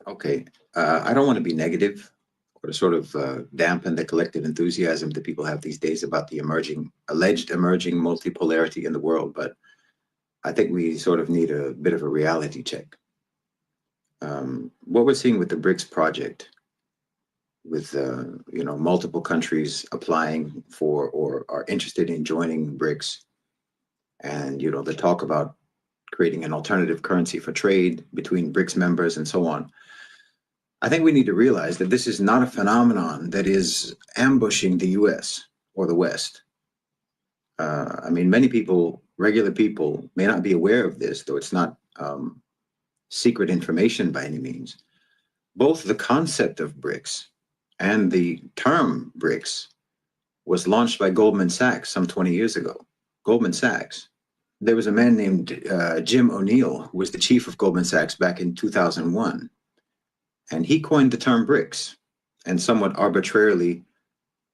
Okay. I don't want to be negative or to sort of dampen the collective enthusiasm that people have these days about the alleged emerging multipolarity in the world, but I think we sort of need a bit of a reality check. What we're seeing with the BRICS project, with multiple countries applying for or are interested in joining BRICS, and the talk about creating an alternative currency for trade between BRICS members and so on. I think we need to realize that this is not a phenomenon that is ambushing the US or the West. I mean, many people, regular people, may not be aware of this, though it's not secret information by any means. Both the concept of BRICS and the term BRICS was launched by Goldman Sachs some 20 years ago. Goldman Sachs. There was a man named Jim O'Neill, who was the chief of Goldman Sachs back in 2001. And he coined the term BRICS and somewhat arbitrarily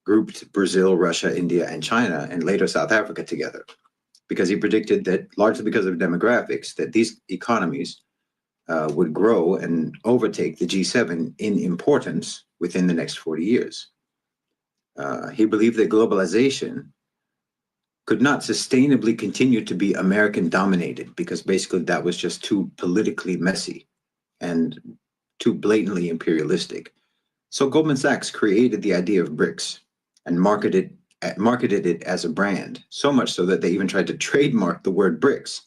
grouped Brazil, Russia, India, and China, and later South Africa together, because he predicted that, largely because of demographics, that these economies would grow and overtake the G7 in importance within the next 40 years. He believed that globalization could not sustainably continue to be American dominated, because basically that was just too politically messy and too blatantly imperialistic. So Goldman Sachs created the idea of BRICS and marketed it as a brand, so much so that they even tried to trademark the word BRICS.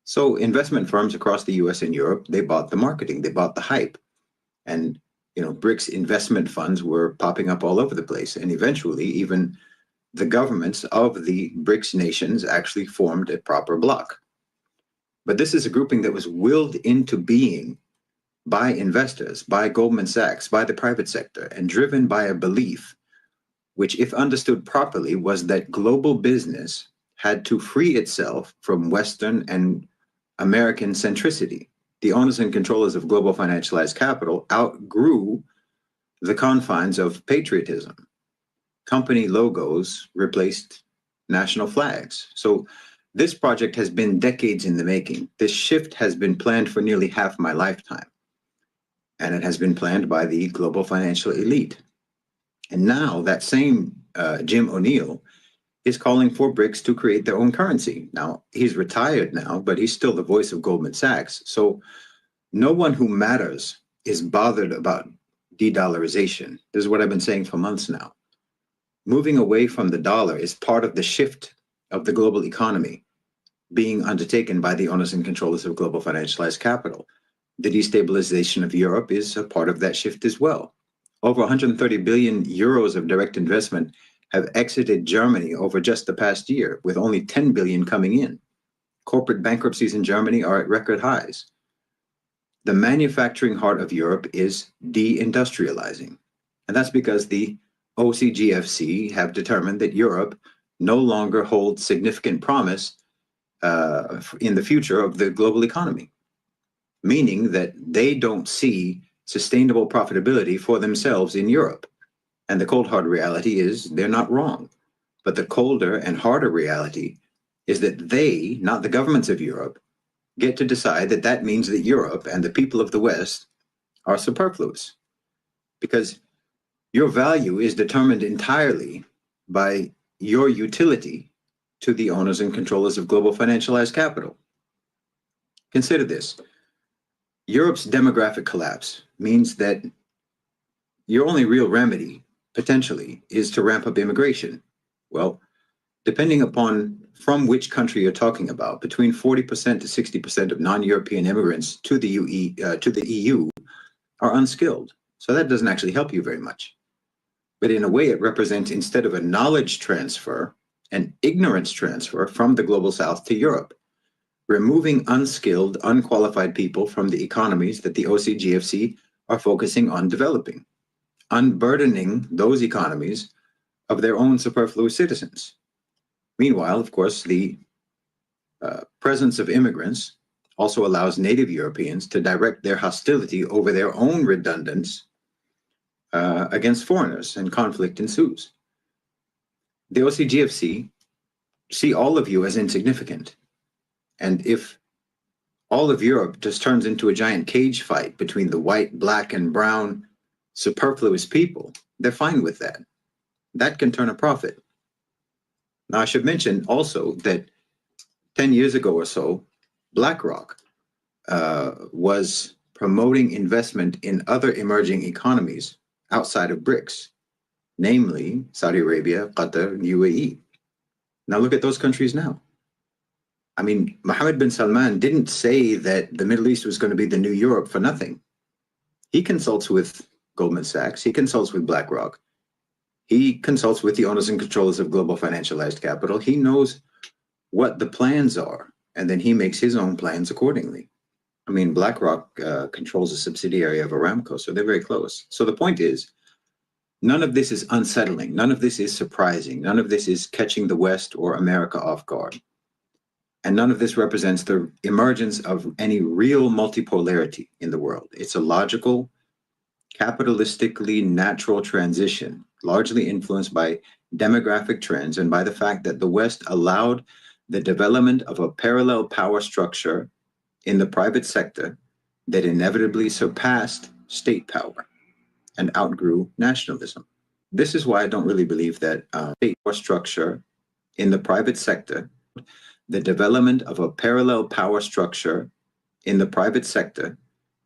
So investment firms across the US and Europe, they bought the marketing, they bought the hype. And BRICS investment funds were popping up all over the place. And eventually, even the governments of the BRICS nations actually formed a proper bloc. But this is a grouping that was willed into being by investors, by Goldman Sachs, by the private sector, and driven by a belief, which, if understood properly, was that global business had to free itself from Western and American centricity. The owners and controllers of global financialized capital outgrew the confines of patriotism. Company logos replaced national flags. So this project has been decades in the making. This shift has been planned for nearly half my lifetime. And it has been planned by the global financial elite. And now that same Jim O'Neill is calling for BRICS to create their own currency. Now, he's retired now, but he's still the voice of Goldman Sachs. So no one who matters is bothered about de-dollarization. This is what I've been saying for months now. Moving away from the dollar is part of the shift of the global economy being undertaken by the owners and controllers of global financialized capital. The destabilization of Europe is a part of that shift as well. Over 130 billion euros of direct investment have exited Germany over just the past year, with only 10 billion coming in. Corporate bankruptcies in Germany are at record highs. The manufacturing heart of Europe is deindustrializing. And that's because the OCGFC have determined that Europe no longer holds significant promise in the future of the global economy, meaning that they don't see sustainable profitability for themselves in Europe. And the cold, hard reality is they're not wrong. But the colder and harder reality is that they, not the governments of Europe, get to decide that that means that Europe and the people of the West are superfluous. Because your value is determined entirely by your utility to the owners and controllers of global financialized capital. Consider this. Europe's demographic collapse means that your only real remedy, potentially, is to ramp up immigration. Well, depending upon from which country you're talking about, between 40% to 60% of non-European immigrants to the EU are unskilled. So that doesn't actually help you very much. But in a way, it represents, instead of a knowledge transfer, an ignorance transfer from the global South to Europe, removing unskilled, unqualified people from the economies that the OCGFC are focusing on developing, unburdening those economies of their own superfluous citizens. Meanwhile, of course, the presence of immigrants also allows native Europeans to direct their hostility over their own redundance against foreigners, and conflict ensues. The OCGFC see all of you as insignificant. And if all of Europe just turns into a giant cage fight between the white, black, and brown superfluous people, they're fine with that. That can turn a profit. Now, I should mention also that 10 years ago or so, BlackRock was promoting investment in other emerging economies outside of BRICS, namely Saudi Arabia, Qatar, UAE. Now look at those countries now. I mean, Mohammed bin Salman didn't say that the Middle East was going to be the new Europe for nothing. He consults with Goldman Sachs. He consults with BlackRock. He consults with the owners and controllers of global financialized capital. He knows what the plans are, and then he makes his own plans accordingly. I mean, BlackRock controls a subsidiary of Aramco, so they're very close. So the point is, none of this is unsettling. None of this is surprising. None of this is catching the West or America off guard. And none of this represents the emergence of any real multipolarity in the world. It's a logical, capitalistically natural transition, largely influenced by demographic trends and by the fact that the West allowed the development of a parallel power structure in the private sector that inevitably surpassed state power and outgrew nationalism. This is why I don't really believe that state power structure in the private sector, the development of a parallel power structure in the private sector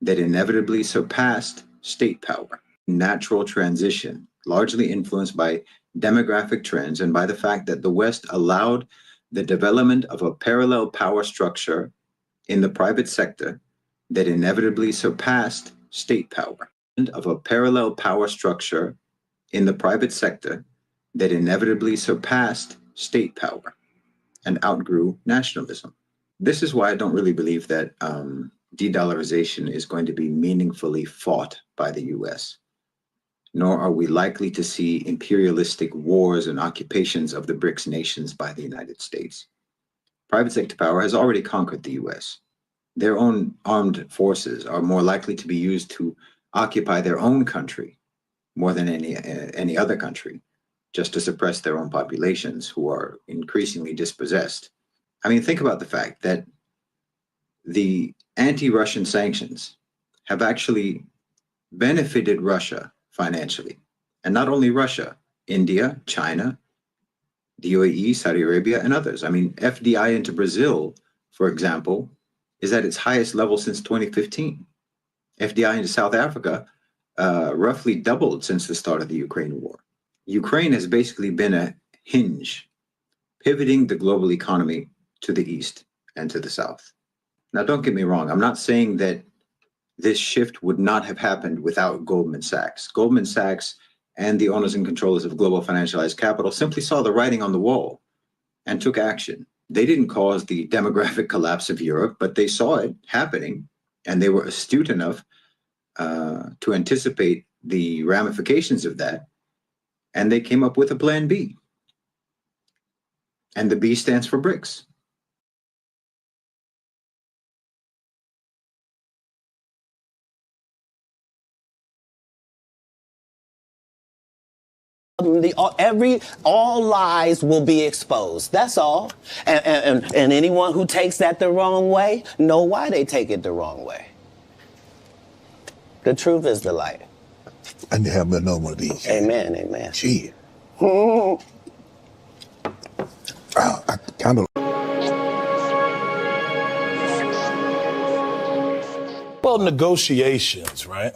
that inevitably surpassed state power, natural transition, largely influenced by demographic trends and by the fact that the West allowed the development of a parallel power structure in the private sector that inevitably surpassed state power, and of a parallel power structure in the private sector that inevitably surpassed state power and outgrew nationalism. This is why I don't really believe that de-dollarization is going to be meaningfully fought by the US, nor are we likely to see imperialistic wars and occupations of the BRICS nations by the United States. Private sector power has already conquered the US. Their own armed forces are more likely to be used to occupy their own country more than any other country, just to suppress their own populations who are increasingly dispossessed. I mean, think about the fact that the anti-Russian sanctions have actually benefited Russia financially. And not only Russia, India, China, the UAE, Saudi Arabia, and others. I mean, FDI into Brazil, for example, is at its highest level since 2015. FDI into South Africa roughly doubled since the start of the Ukraine war. Ukraine has basically been a hinge, pivoting the global economy to the east and to the south. Now, don't get me wrong. I'm not saying that this shift would not have happened without Goldman Sachs. Goldman Sachs and the owners and controllers of global financialized capital simply saw the writing on the wall and took action. They didn't cause the demographic collapse of Europe, but they saw it happening, and they were astute enough to anticipate the ramifications of that, and they came up with a plan B. And the B stands for BRICS. All lies will be exposed. That's all. And anyone who takes that the wrong way know why they take it the wrong way. The truth is the light. I need to have another one of these. Amen, amen. Gee. I kind of. Well, negotiations, right?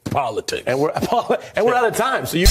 Politics. And we're out of time. So you.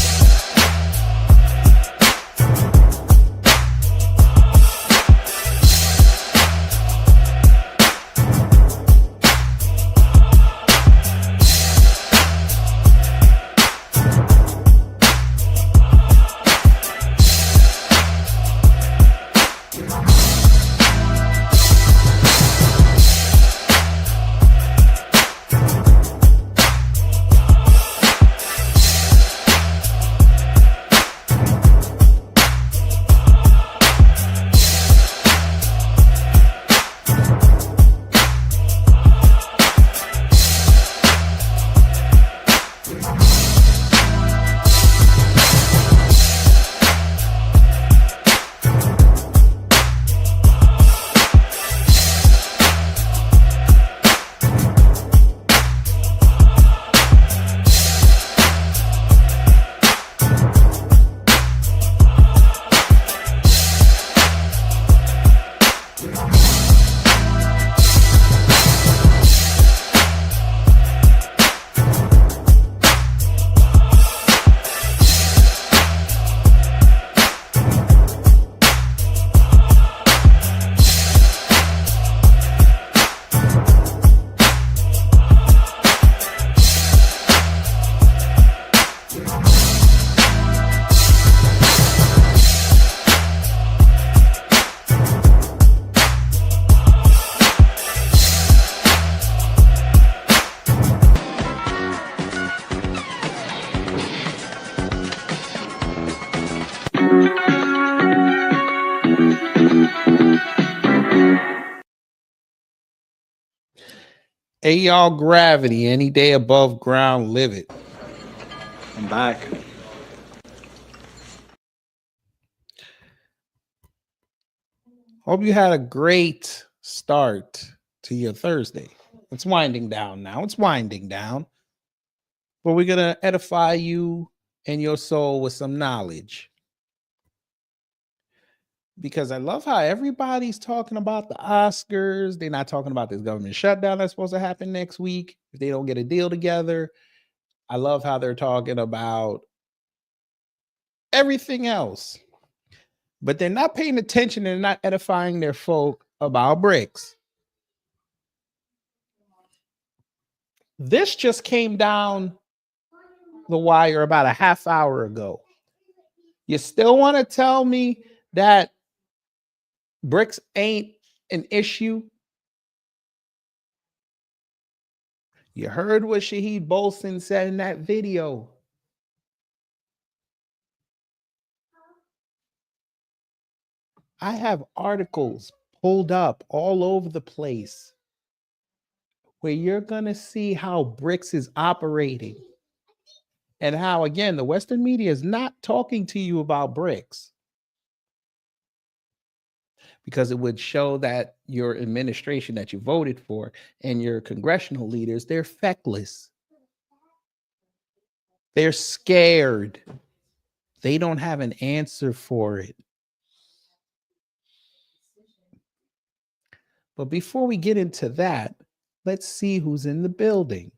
Hey, y'all, gravity. Any day above ground, live it. I'm back. Hope you had a great start to your Thursday. It's winding down now. It's winding down. But we're going to edify you and your soul with some knowledge. Because I love how everybody's talking about the Oscars. They're not talking about this government shutdown that's supposed to happen next week if they don't get a deal together. I love how they're talking about everything else. But they're not paying attention. They're not edifying their folk about BRICS. This just came down the wire about a half hour ago. You still want to tell me that BRICS ain't an issue? You heard what Shahid Bolson said in that video. I have articles pulled up all over the place where you're going to see how BRICS is operating and how, again, the Western media is not talking to you about BRICS because it would show that your administration that you voted for and your congressional leaders, they're feckless. They're scared. They don't have an answer for it. But before we get into that, let's see who's in the building.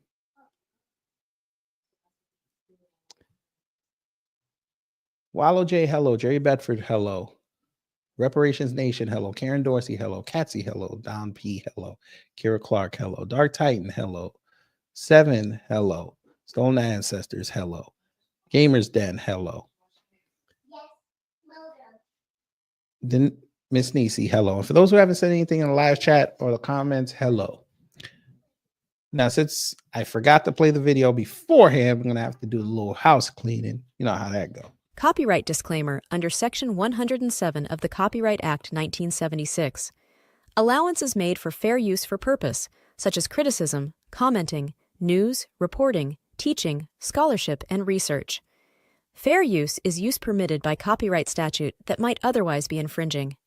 Wallow J, hello. Jerry Bedford, hello. Reparations Nation, hello. Karen Dorsey, hello. Katsy, hello. Don P, hello. Kira Clark, hello. Dark Titan, hello. Seven, hello. Stolen Ancestors, hello. Gamers Den, hello. Then Miss Nisi, hello. And for those who haven't said anything in the live chat or the comments, hello. Now, since I forgot to play the video beforehand, I'm going to have to do a little house cleaning. You know how that goes. Copyright disclaimer under Section 107 of the Copyright Act 1976. Allowance is made for fair use for purpose, such as criticism, commenting, news, reporting, teaching, scholarship, and research. Fair use is use permitted by copyright statute that might otherwise be infringing.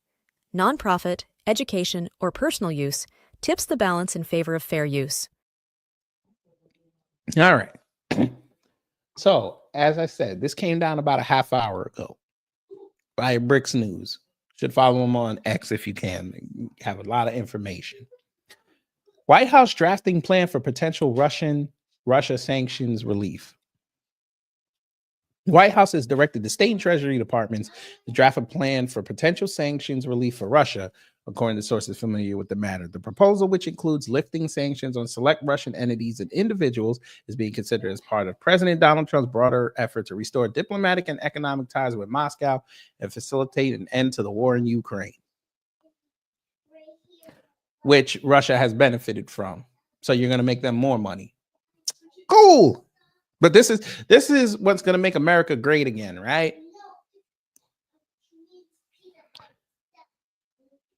Nonprofit, education, or personal use tips the balance in favor of fair use. All right. So, as I said, this came down about a half hour ago by BRICS News. Should follow them on X if you can. Have a lot of information. White House drafting plan for potential Russia sanctions relief. The White House has directed the state and treasury departments to draft a plan for potential sanctions relief for Russia, according to sources familiar with the matter. The proposal, which includes lifting sanctions on select Russian entities and individuals, is being considered as part of President Donald Trump's broader effort to restore diplomatic and economic ties with Moscow and facilitate an end to the war in Ukraine, which Russia has benefited from. So you're going to make them more money. Cool. But this is what's going to make America great again, right?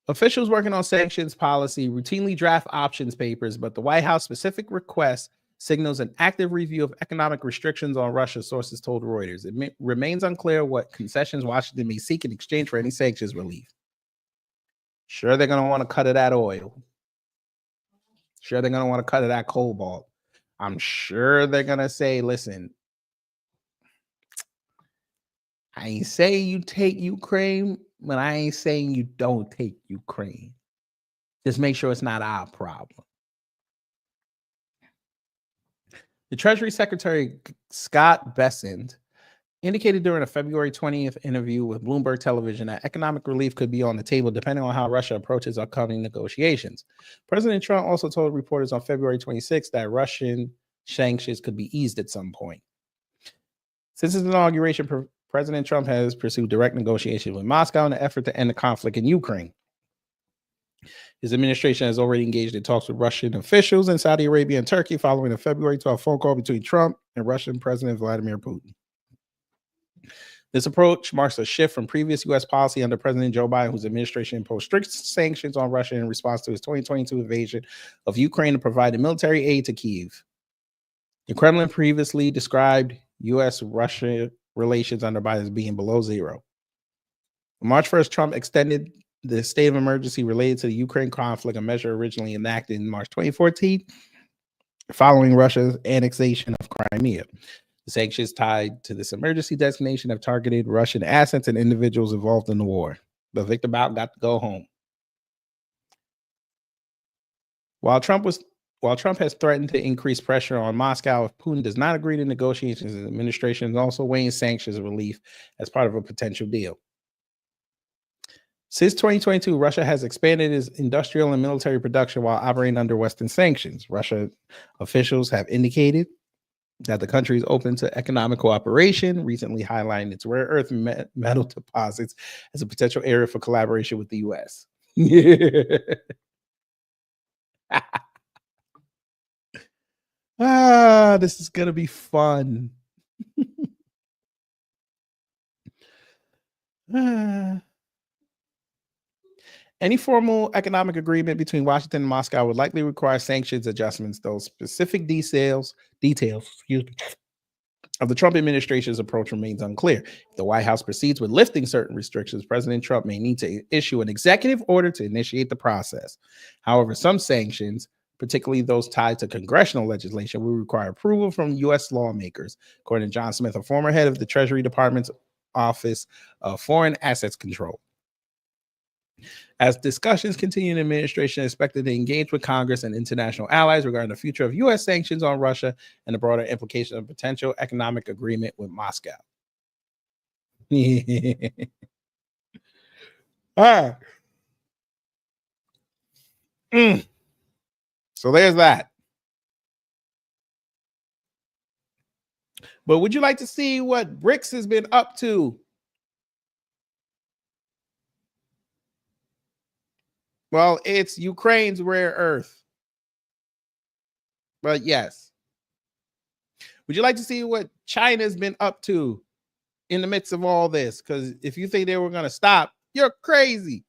Officials working on sanctions policy routinely draft options papers, but the White House specific request signals an active review of economic restrictions on Russia, sources told Reuters. It remains unclear what concessions Washington may seek in exchange for any sanctions relief. Sure, they're going to want to cut of that oil. Sure, they're going to want to cut of that cobalt. I'm sure they're going to say, listen, I ain't saying you take Ukraine, but I ain't saying you don't take Ukraine. Just make sure it's not our problem. The Treasury Secretary, Scott Bessent, indicated during a February 20th interview with Bloomberg Television that economic relief could be on the table depending on how Russia approaches upcoming negotiations. President Trump also told reporters on February 26th that Russian sanctions could be eased at some point. Since his inauguration, President Trump has pursued direct negotiations with Moscow in an effort to end the conflict in Ukraine. His administration has already engaged in talks with Russian officials in Saudi Arabia and Turkey following a February 12th phone call between Trump and Russian President Vladimir Putin. This approach marks a shift from previous U.S. policy under President Joe Biden, whose administration imposed strict sanctions on Russia in response to his 2022 invasion of Ukraine and provided military aid to Kyiv. The Kremlin previously described U.S.-Russia relations under Biden as being below zero. On March 1st, Trump extended the state of emergency related to the Ukraine conflict, a measure originally enacted in March 2014, following Russia's annexation of Crimea. The sanctions tied to this emergency designation have targeted Russian assets and individuals involved in the war. But Victor Bout got to go home. While Trump has threatened to increase pressure on Moscow if Putin does not agree to negotiations, his administration is also weighing sanctions relief as part of a potential deal. Since 2022, Russia has expanded its industrial and military production while operating under Western sanctions. Russia officials have indicated that the country is open to economic cooperation, recently highlighting its rare earth metal deposits as a potential area for collaboration with the U.S. This is going to be fun. Any formal economic agreement between Washington and Moscow would likely require sanctions adjustments, though specific details of the Trump administration's approach remains unclear. If the White House proceeds with lifting certain restrictions, President Trump may need to issue an executive order to initiate the process. However, some sanctions, particularly those tied to congressional legislation, will require approval from U.S. lawmakers, according to John Smith, a former head of the Treasury Department's Office of Foreign Assets Control. As discussions continue, the administration is expected to engage with Congress and international allies regarding the future of U.S. sanctions on Russia and the broader implications of potential economic agreement with Moscow. All right. So there's that. But would you like to see what BRICS has been up to? Well, it's Ukraine's rare earth. But yes. Would you like to see what China's been up to in the midst of all this? Because if you think they were going to stop, you're crazy.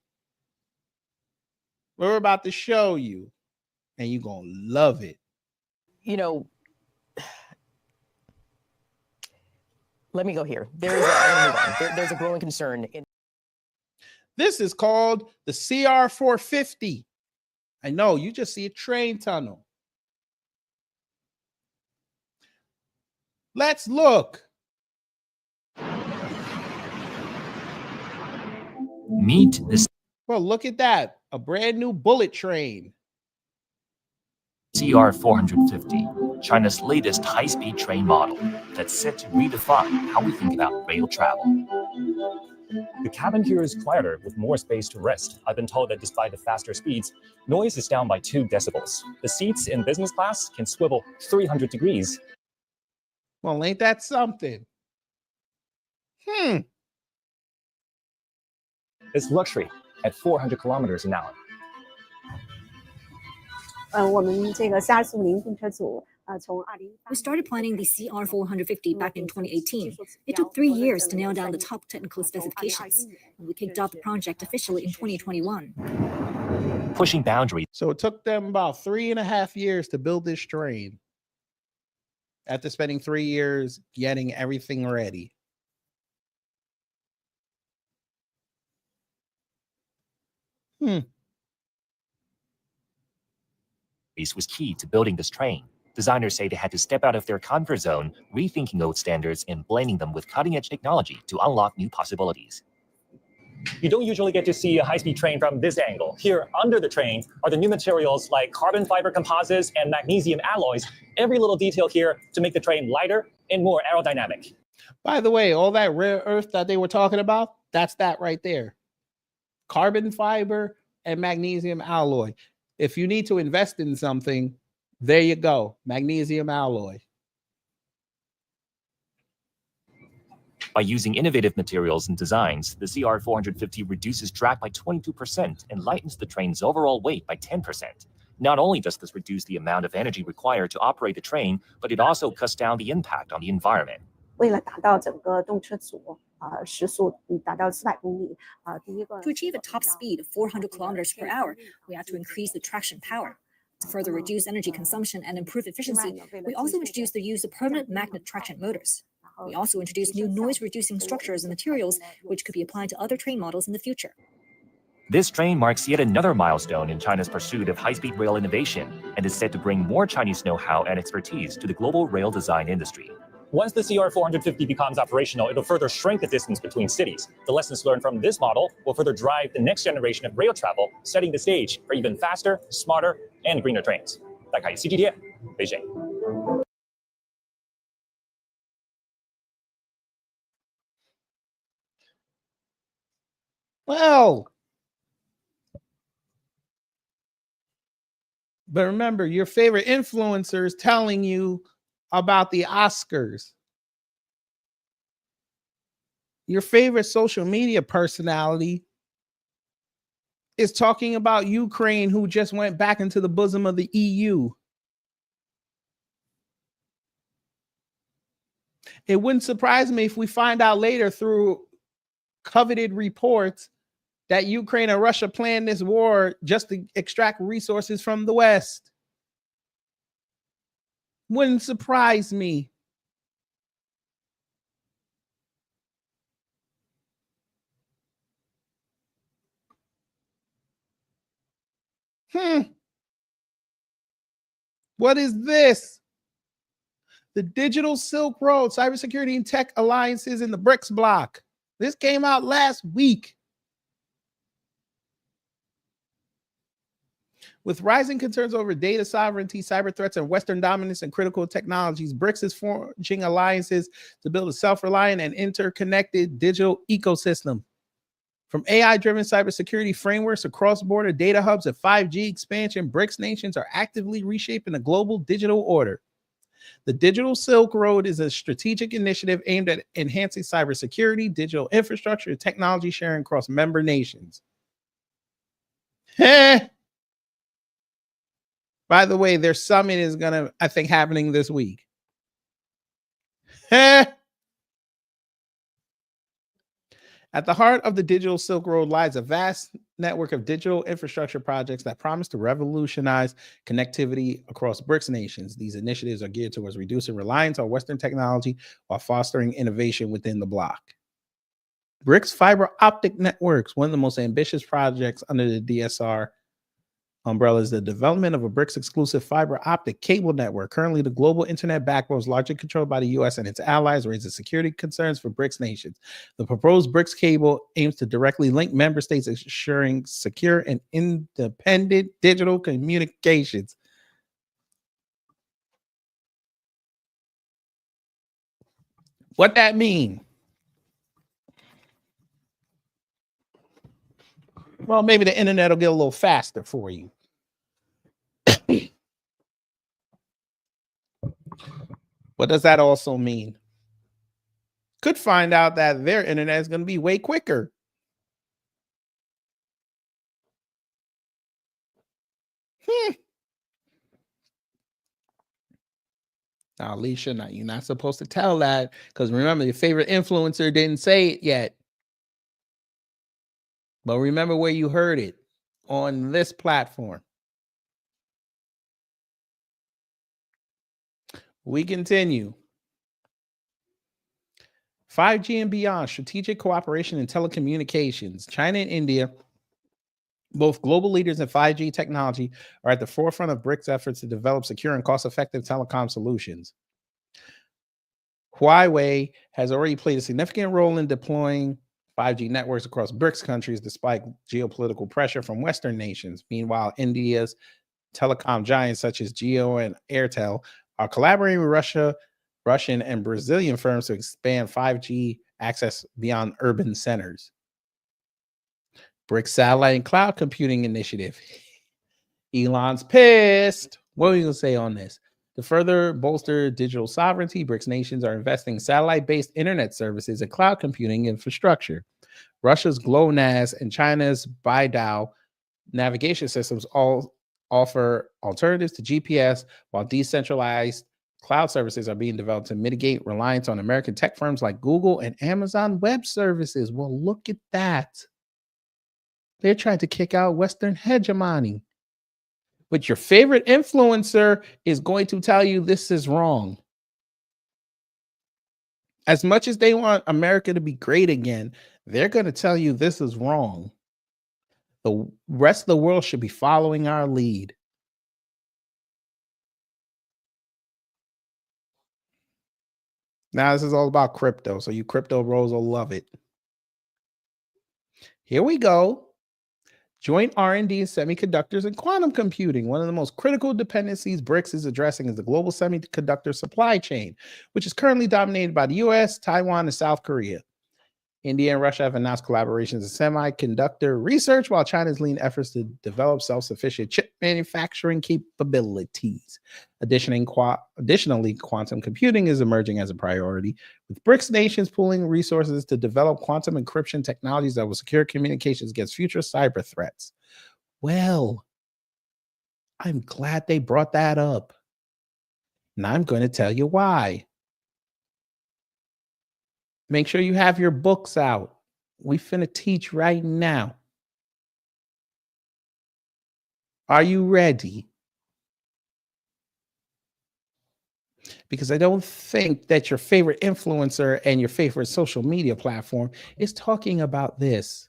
We're about to show you, and you're going to love it. You know, let me go here. There's a growing concern in. This is called the CR-450. I know, you just see a train tunnel. Let's look. Meet this. Well, look at that. A brand new bullet train. CR-450, China's latest high-speed train model that's set to redefine how we think about rail travel. The cabin here is quieter with more space to rest. I've been told that despite the faster speeds, noise is down by 2 decibels. The seats in business class can swivel 300 degrees. Well, ain't that something? It's luxury at 400 kilometers an hour. We started planning the CR-450 back in 2018. It took 3 years to nail down the top technical specifications, and we kicked off the project officially in 2021. Pushing boundaries. So it took them about 3.5 years to build this train, after spending 3 years getting everything ready. Was key to building this train. Designers say they had to step out of their comfort zone, rethinking old standards and blending them with cutting-edge technology to unlock new possibilities. You don't usually get to see a high-speed train from this angle. Here, under the train, are the new materials like carbon fiber composites and magnesium alloys. Every little detail here to make the train lighter and more aerodynamic. By the way, all that rare earth that they were talking about, that's that right there. Carbon fiber and magnesium alloy. If you need to invest in something, there you go. Magnesium alloy. By using innovative materials and designs, the CR-450 reduces drag by 22% and lightens the train's overall weight by 10%. Not only does this reduce the amount of energy required to operate the train, but it also cuts down the impact on the environment. 为了达到整个动车组时速达到400公里第一个 To achieve a top speed of 400 kilometers per hour, we have to increase the traction power. To further reduce energy consumption and improve efficiency, we also introduced the use of permanent magnet traction motors. We also introduced new noise-reducing structures and materials, which could be applied to other train models in the future. This train marks yet another milestone in China's pursuit of high-speed rail innovation and is set to bring more Chinese know-how and expertise to the global rail design industry. Once the CR450 becomes operational, it'll further shrink the distance between cities. The lessons learned from this model will further drive the next generation of rail travel, setting the stage for even faster, smarter, and greener trains. 大家看 CGTN 北京。Well, but remember, your favorite influencer is telling you about the Oscars. Your favorite social media personality is talking about Ukraine, who just went back into the bosom of the EU. It wouldn't surprise me if we find out later through coveted reports that Ukraine and Russia planned this war just to extract resources from the West. Wouldn't surprise me. What is this? The Digital Silk Road, Cybersecurity and Tech Alliances in the BRICS bloc. This came out last week. With rising concerns over data sovereignty, cyber threats, and Western dominance in critical technologies, BRICS is forging alliances to build a self-reliant and interconnected digital ecosystem. From AI-driven cybersecurity frameworks to cross-border data hubs and 5G expansion, BRICS nations are actively reshaping the global digital order. The Digital Silk Road is a strategic initiative aimed at enhancing cybersecurity, digital infrastructure, and technology sharing across member nations. By the way, their summit is I think, happening this week. At the heart of the Digital Silk Road lies a vast network of digital infrastructure projects that promise to revolutionize connectivity across BRICS nations. These initiatives are geared towards reducing reliance on Western technology while fostering innovation within the bloc. BRICS fiber optic networks, one of the most ambitious projects under the DSR umbrella, is the development of a BRICS exclusive fiber optic cable network. Currently, the global internet backbone is largely controlled by the U.S. and its allies, raising security concerns for BRICS nations. The proposed BRICS cable aims to directly link member states, ensuring secure and independent digital communications. What that mean? Well, maybe the internet will get a little faster for you. What does that also mean? Could find out that their internet is going to be way quicker. Now, Alicia, you're not supposed to tell that, because remember, your favorite influencer didn't say it yet. But remember where you heard it, on this platform. We continue. 5G and beyond, strategic cooperation in telecommunications. China and India, both global leaders in 5G technology, are at the forefront of BRICS efforts to develop secure and cost-effective telecom solutions. Huawei has already played a significant role in deploying 5G networks across BRICS countries despite geopolitical pressure from Western nations. Meanwhile, India's telecom giants such as Jio and Airtel are collaborating with Russian and Brazilian firms to expand 5G access beyond urban centers. BRICS Satellite and Cloud Computing Initiative. Elon's pissed. What are you going to say on this? To further bolster digital sovereignty, BRICS nations are investing in satellite-based internet services and cloud computing infrastructure. Russia's GLONASS and China's Beidou navigation systems all offer alternatives to GPS, while decentralized Cloud services are being developed to mitigate reliance on American tech firms like Google and Amazon Web Services. Well, look at that. They're trying to kick out Western hegemony. But your favorite influencer is going to tell you this is wrong. As much as they want America to be great again, they're going to tell you this is wrong. The rest of the world should be following our lead. Now, this is all about crypto, so you crypto bros will love it. Here we go. Joint R&D in semiconductors and quantum computing. One of the most critical dependencies BRICS is addressing is the global semiconductor supply chain, which is currently dominated by the US, Taiwan, and South Korea. India and Russia have announced collaborations in semiconductor research, while China's leading efforts to develop self-sufficient chip manufacturing capabilities. Additionally, quantum computing is emerging as a priority, with BRICS nations pooling resources to develop quantum encryption technologies that will secure communications against future cyber threats. Well, I'm glad they brought that up. And I'm going to tell you why. Make sure you have your books out. We finna teach right now. Are you ready? Because I don't think that your favorite influencer and your favorite social media platform is talking about this.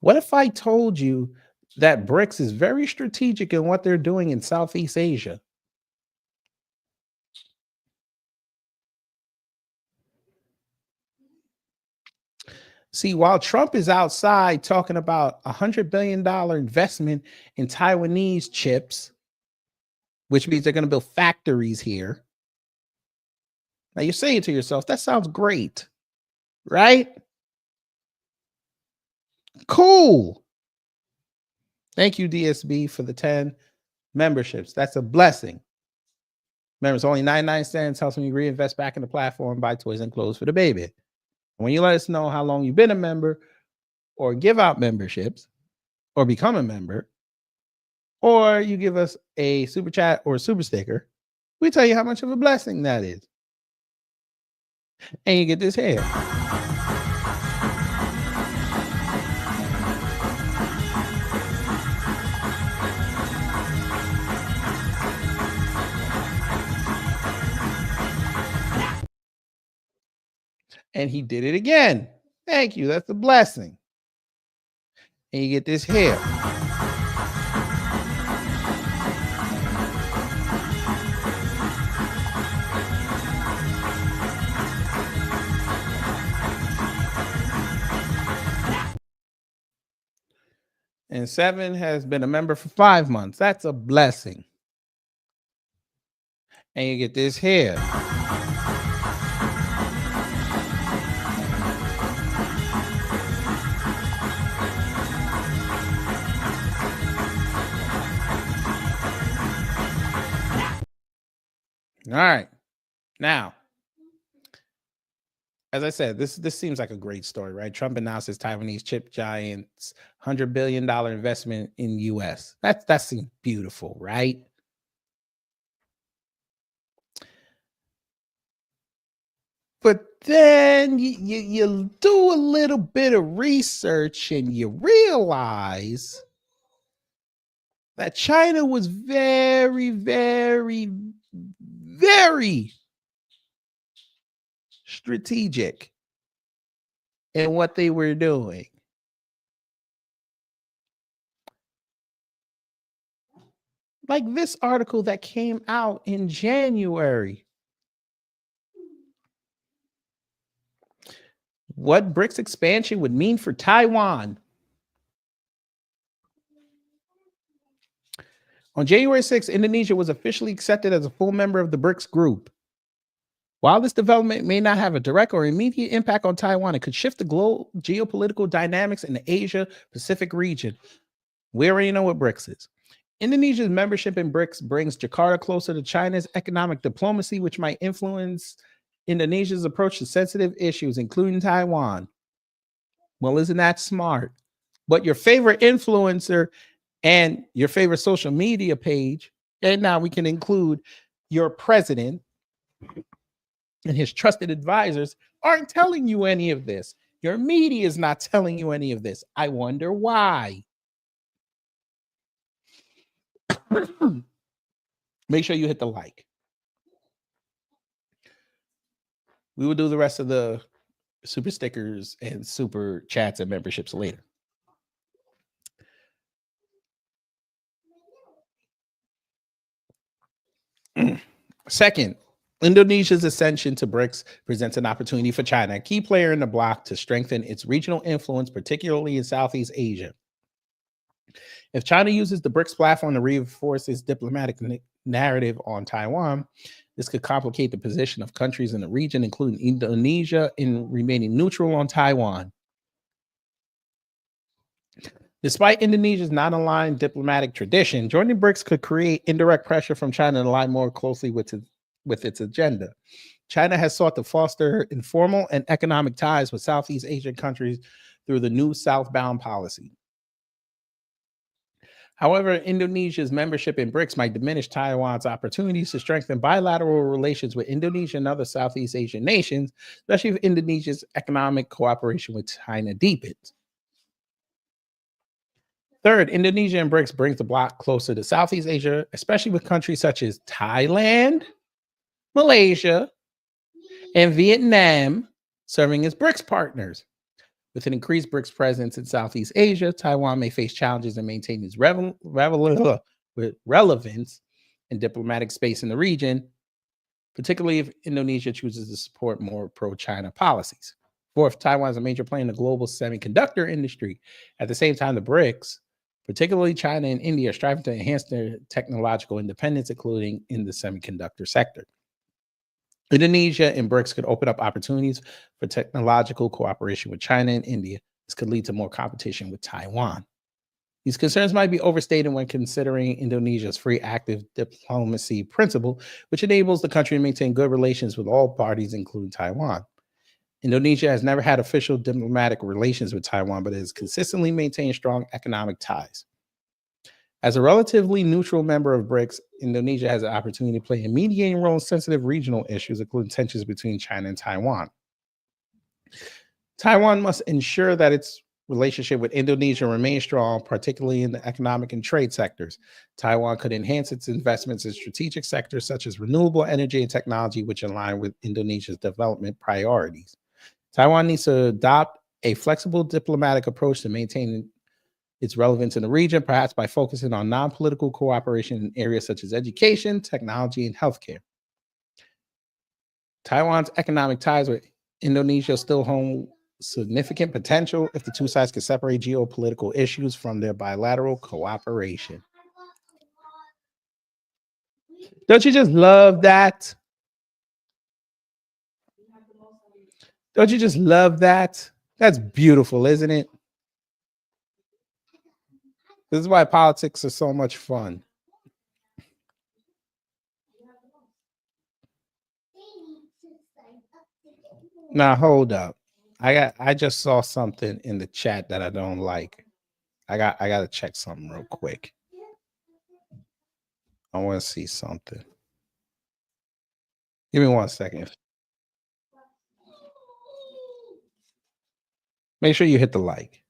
What if I told you that BRICS is very strategic in what they're doing in Southeast Asia? See, while Trump is outside talking about $100 billion investment in Taiwanese chips, which means they're going to build factories here. Now you're saying to yourself, that sounds great, right? Cool. Thank you, DSB, for the 10 memberships. That's a blessing. Remember, it's only 99 cents. Helps me reinvest back in the platform, buy toys and clothes for the baby. When you let us know how long you've been a member, or give out memberships, or become a member, or you give us a super chat or a super sticker, we tell you how much of a blessing that is. And you get this hair. And he did it again. Thank you. That's a blessing. And you get this hair. And 7 has been a member for 5 months. That's a blessing. And you get this hair. All right. Now, as I said, this seems like a great story, right? Trump announces Taiwanese chip giants $100 billion investment in U.S. That seems beautiful, right? But then you do a little bit of research and you realize that China was very, very, very strategic in what they were doing. Like this article that came out in January. What BRICS expansion would mean for Taiwan. On January 6th, Indonesia was officially accepted as a full member of the BRICS group. While this development may not have a direct or immediate impact on Taiwan, it could shift the global geopolitical dynamics in the Asia-Pacific region. We already know what BRICS is. Indonesia's membership in BRICS brings Jakarta closer to China's economic diplomacy, which might influence Indonesia's approach to sensitive issues, including Taiwan. Well, isn't that smart? But your favorite influencer and your favorite social media page, and now we can include your president and his trusted advisors, aren't telling you any of this. Your media is not telling you any of this. I wonder why. Make sure you hit the like. We will do the rest of the super stickers and super chats and memberships later. Second, Indonesia's ascension to BRICS presents an opportunity for China, a key player in the bloc, to strengthen its regional influence, particularly in Southeast Asia. If China uses the BRICS platform to reinforce its diplomatic narrative on Taiwan, this could complicate the position of countries in the region, including Indonesia, in remaining neutral on Taiwan. Despite Indonesia's non-aligned diplomatic tradition, joining BRICS could create indirect pressure from China to align more closely with its agenda. China has sought to foster informal and economic ties with Southeast Asian countries through the new southbound policy. However, Indonesia's membership in BRICS might diminish Taiwan's opportunities to strengthen bilateral relations with Indonesia and other Southeast Asian nations, especially if Indonesia's economic cooperation with China deepens. Third, Indonesia and BRICS brings the bloc closer to Southeast Asia, especially with countries such as Thailand, Malaysia, and Vietnam serving as BRICS partners. With an increased BRICS presence in Southeast Asia, Taiwan may face challenges in maintaining its relevance and diplomatic space in the region, particularly if Indonesia chooses to support more pro-China policies. Fourth, Taiwan is a major player in the global semiconductor industry. At the same time, the BRICS, particularly China and India, are striving to enhance their technological independence, including in the semiconductor sector. Indonesia and BRICS could open up opportunities for technological cooperation with China and India. This could lead to more competition with Taiwan. These concerns might be overstated when considering Indonesia's free active diplomacy principle, which enables the country to maintain good relations with all parties, including Taiwan. Indonesia has never had official diplomatic relations with Taiwan, but has consistently maintained strong economic ties. As a relatively neutral member of BRICS, Indonesia has an opportunity to play a mediating role in sensitive regional issues, including tensions between China and Taiwan. Taiwan must ensure that its relationship with Indonesia remains strong, particularly in the economic and trade sectors. Taiwan could enhance its investments in strategic sectors such as renewable energy and technology, which align with Indonesia's development priorities. Taiwan needs to adopt a flexible diplomatic approach to maintaining its relevance in the region, perhaps by focusing on non-political cooperation in areas such as education, technology, and healthcare. Taiwan's economic ties with Indonesia still hold significant potential if the two sides can separate geopolitical issues from their bilateral cooperation. Don't you just love that? Don't you just love that? That's beautiful, isn't it? This is why politics are so much fun. Now hold up. I just saw something in the chat that I don't like. I got to check something real quick. I want to see something. Give me 1 second. Make sure you hit the like.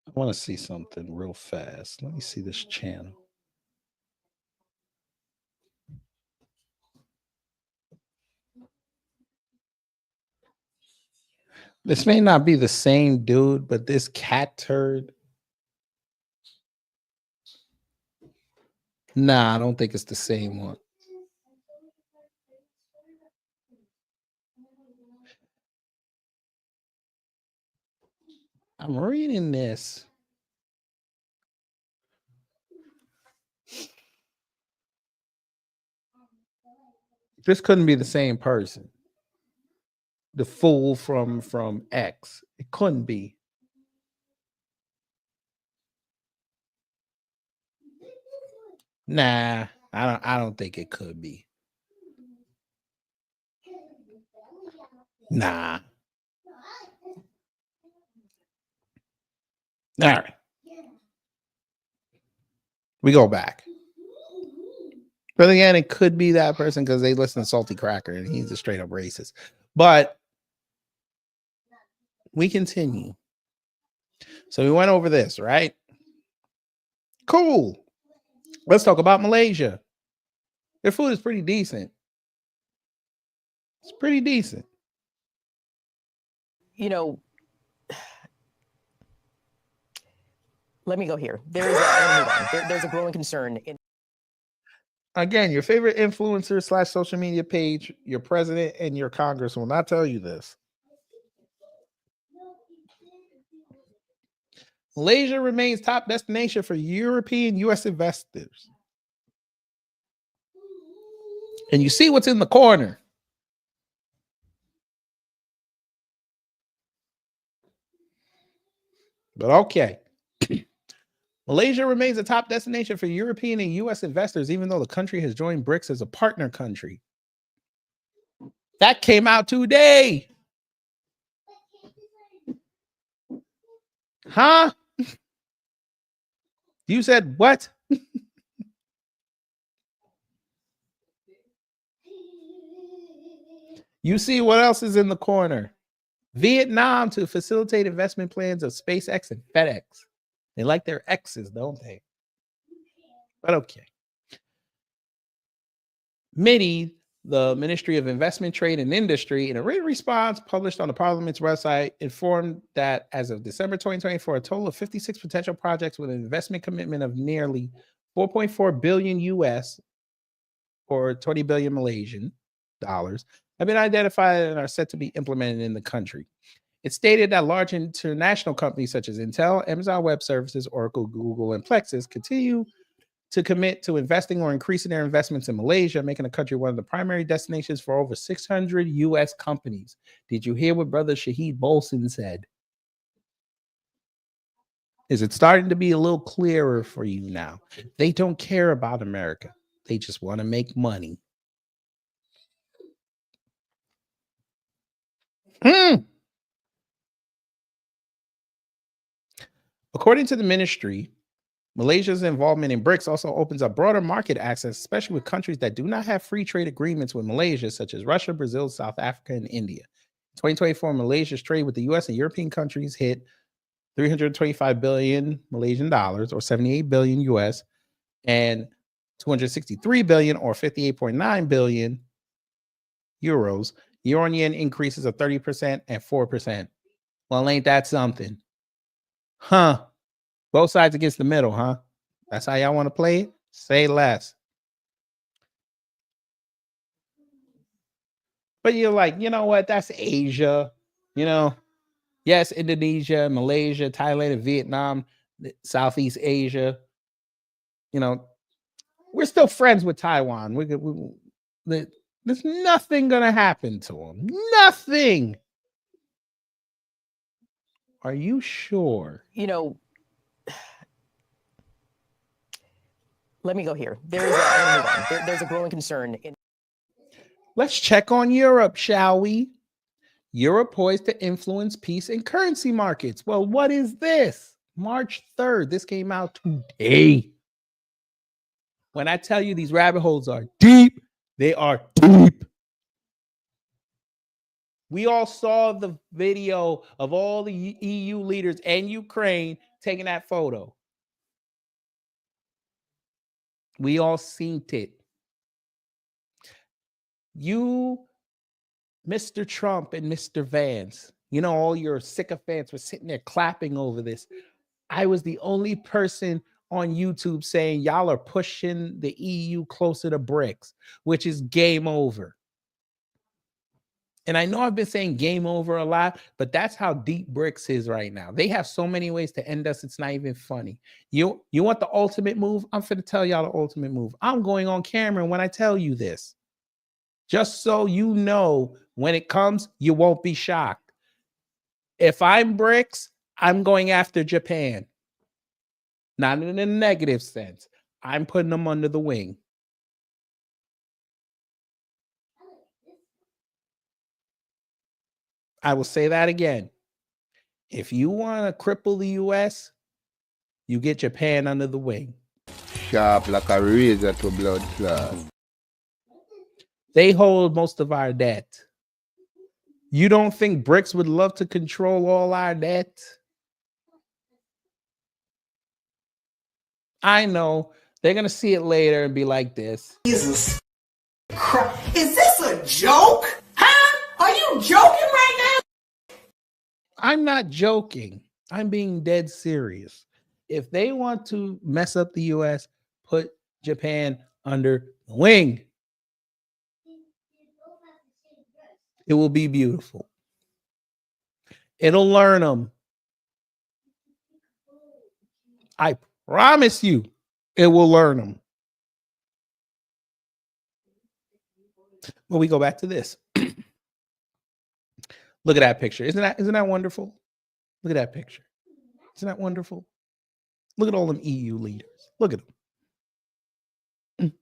I want to see something real fast. Let me see this channel. This may not be the same dude, but this cat turd. Nah, I don't think it's the same one. I'm reading this. This couldn't be the same person. The fool from X. It couldn't be. Nah, I don't think it could be. Nah. All right. We go back. But again, it could be that person because they listen to Salty Cracker and he's a straight up racist. But we continue. So we went over this, right? Cool. Let's talk about Malaysia. Their food is pretty decent. It's pretty decent. You know, let me go here. There's a growing concern in. Again, your favorite influencer / social media page, your president and your Congress will not tell you this. Malaysia remains top destination for European US investors. And you see what's in the corner. But okay. Malaysia remains a top destination for European and US investors, even though the country has joined BRICS as a partner country. That came out today. Huh? You said what? You see what else is in the corner? Vietnam to facilitate investment plans of SpaceX and FedEx. They like their X's, don't they? But okay. MIDI, the Ministry of Investment, Trade and Industry, in a written response published on the Parliament's website, informed that as of December 2024, a total of 56 potential projects with an investment commitment of nearly 4.4 billion US or 20 billion Malaysian dollars have been identified and are set to be implemented in the country. It stated that large international companies such as Intel, Amazon Web Services, Oracle, Google, and Plexus continue to commit to investing or increasing their investments in Malaysia, making the country one of the primary destinations for over 600 U.S. companies. Did you hear what Brother Shahid Bolson said? Is it starting to be a little clearer for you now? They don't care about America. They just want to make money. According to the ministry, Malaysia's involvement in BRICS also opens up broader market access, especially with countries that do not have free trade agreements with Malaysia, such as Russia, Brazil, South Africa, and India. In 2024, Malaysia's trade with the US and European countries hit 325 billion Malaysian dollars, or 78 billion US, and 263 billion, or 58.9 billion euros, year-on-year increases of 30% and 4%. Well, ain't that something? Huh? Both sides against the middle, huh? That's how y'all want to play it? Say less. But you're like, you know what? That's Asia. You know, yes, Indonesia, Malaysia, Thailand, and Vietnam, Southeast Asia. You know, we're still friends with Taiwan. There's nothing going to happen to them. Nothing. Are you sure? You know, let me go here. There's a growing concern in. Let's check on Europe, shall we? Europe poised to influence peace and currency markets. Well, what is this? March 3rd. This came out today. When I tell you these rabbit holes are deep, they are deep. We all saw the video of all the EU leaders and Ukraine taking that photo. We all seen it. You, Mr. Trump and Mr. Vance, you know, all your sycophants were sitting there clapping over this. I was the only person on YouTube saying y'all are pushing the EU closer to BRICS, which is game over. And I know I've been saying game over a lot, but that's how deep BRICS is right now. They have so many ways to end us. It's not even funny. You want the ultimate move? I'm finna tell y'all the ultimate move. I'm going on camera when I tell you this. Just so you know, when it comes, you won't be shocked. If I'm BRICS, I'm going after Japan. Not in a negative sense. I'm putting them under the wing. I will say that again. If you want to cripple the US, You get Japan under the wing. Sharp like a razor to blood clot. They hold most of our debt. You don't think BRICS would love to control all our debt? I know. They're going to see it later and be like this. Jesus Christ. Is this a joke? Huh? Are you joking right now? I'm not joking. I'm being dead serious. If they want to mess up the US, put Japan under the wing. It will be beautiful. It'll learn them. I promise you, it will learn them. But we go back to this. Look at that picture. Isn't that wonderful? Look at that picture. Isn't that wonderful? Look at all them EU leaders. Look at them.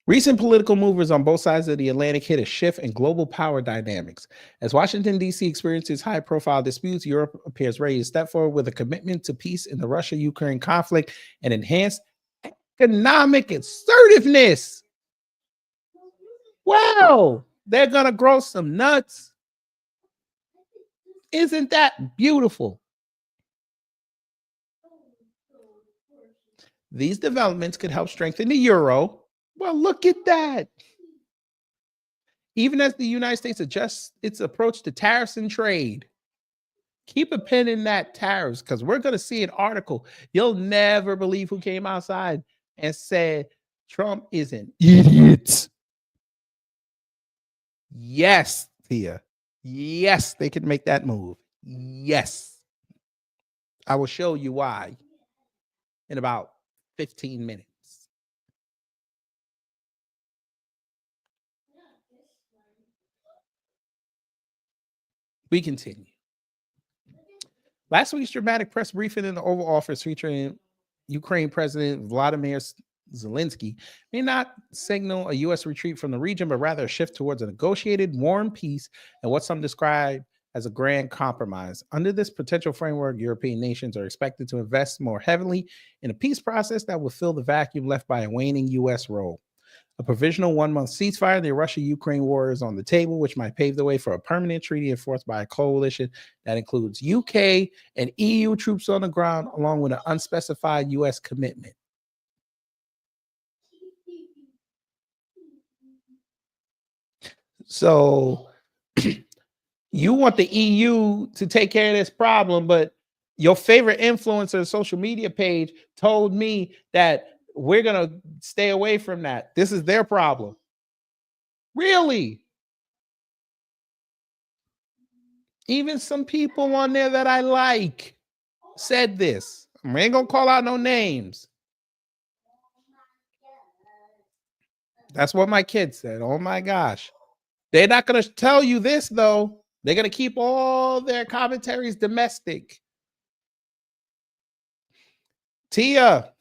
Recent political movers on both sides of the Atlantic hit a shift in global power dynamics. As Washington, D.C. experiences high-profile disputes, Europe appears ready to step forward with a commitment to peace in the Russia-Ukraine conflict and enhanced economic assertiveness. Wow, they're going to grow some nuts. Isn't that beautiful? These developments could help strengthen the euro. Well, look at that. Even as the United States adjusts its approach to tariffs and trade, keep a pin in that tariffs, because we're going to see an article. You'll never believe who came outside and said Trump is an idiot. Yes, Tia. Yes, they could make that move. Yes. I will show you why in about 15 minutes. We continue. Last week's dramatic press briefing in the Oval Office featuring Ukraine President Vladimir Zelensky may not signal a U.S. retreat from the region, but rather a shift towards a negotiated, warm peace and what some describe as a grand compromise. Under this potential framework, European nations are expected to invest more heavily in a peace process that will fill the vacuum left by a waning U.S. role. A provisional one-month ceasefire in the Russia-Ukraine war is on the table, which might pave the way for a permanent treaty enforced by a coalition that includes UK and EU troops on the ground, along with an unspecified U.S. commitment. So you want the EU to take care of this problem, but your favorite influencer social media page told me that we're going to stay away from that. This is their problem. Really? Even some people on there that I like said this. I ain't going to call out no names. That's what my kid said. Oh my gosh. They're not going to tell you this, though. They're going to keep all their commentaries domestic. Tia.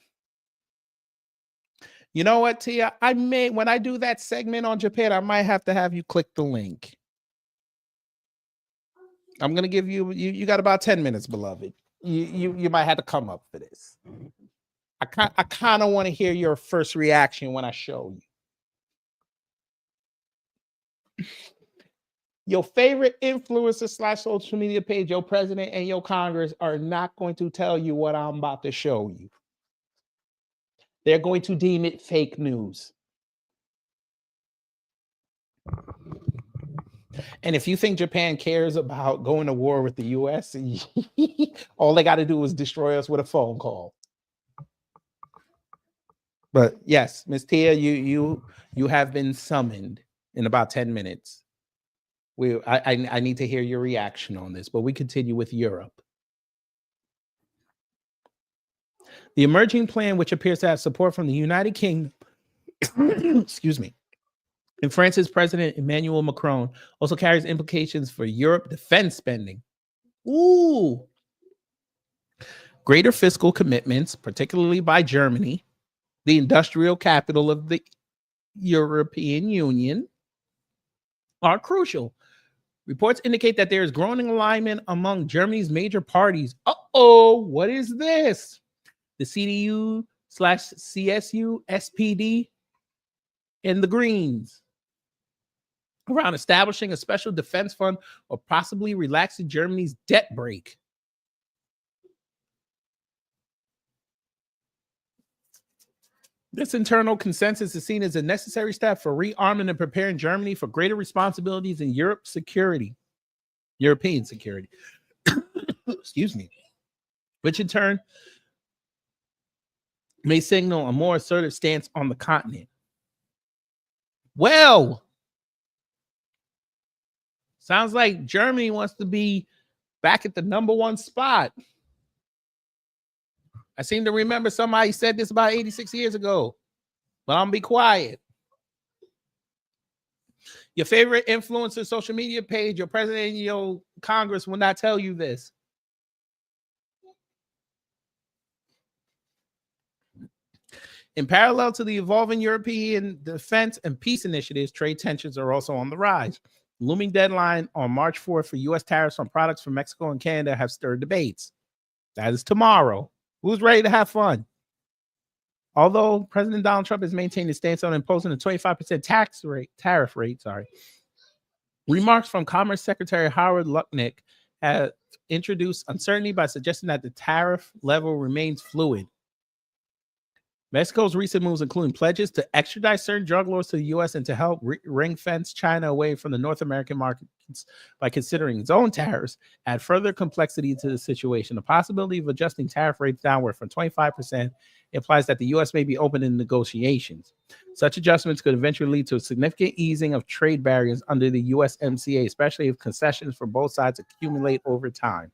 You know what, Tia? When I do that segment on Japan, I might have to have you click the link. I'm going to give you got about 10 minutes, beloved. You might have to come up for this. I kind of want to hear your first reaction when I show you. Your favorite influencer / social media page, your president and your Congress are not going to tell you what I'm about to show you. They're going to deem it fake news. And if you think Japan cares about going to war with the US, all they got to do is destroy us with a phone call. But yes, Ms. Tia, you have been summoned in about 10 minutes. I need to hear your reaction on this, but we continue with Europe. The emerging plan, which appears to have support from the United Kingdom, excuse me, and France's President Emmanuel Macron, also carries implications for Europe defense spending. Ooh. Greater fiscal commitments, particularly by Germany, the industrial capital of the European Union, are crucial. Reports indicate that there is growing alignment among Germany's major parties. What is this? The CDU/CSU, SPD, and the Greens around establishing a special defense fund or possibly relaxing Germany's debt brake. This internal consensus is seen as a necessary step for rearming and preparing Germany for greater responsibilities in European security. Excuse me. Which in turn may signal a more assertive stance on the continent. Well, sounds like Germany wants to be back at the #1 spot. I seem to remember somebody said this about 86 years ago, but I'm gonna be quiet. Your favorite influencer social media page, your president, your Congress will not tell you this. In parallel to the evolving European defense and peace initiatives, trade tensions are also on the rise. Looming deadline on March 4th for U.S. tariffs on products from Mexico and Canada have stirred debates. That is tomorrow. Who's ready to have fun? Although President Donald Trump has maintained his stance on imposing a 25% tariff rate, remarks from Commerce Secretary Howard Lutnick have introduced uncertainty by suggesting that the tariff level remains fluid. Mexico's recent moves, including pledges to extradite certain drug lords to the U.S. and to help ring-fence China away from the North American markets by considering its own tariffs, add further complexity to the situation. The possibility of adjusting tariff rates downward from 25% implies that the U.S. may be open in negotiations. Such adjustments could eventually lead to a significant easing of trade barriers under the USMCA, especially if concessions from both sides accumulate over time.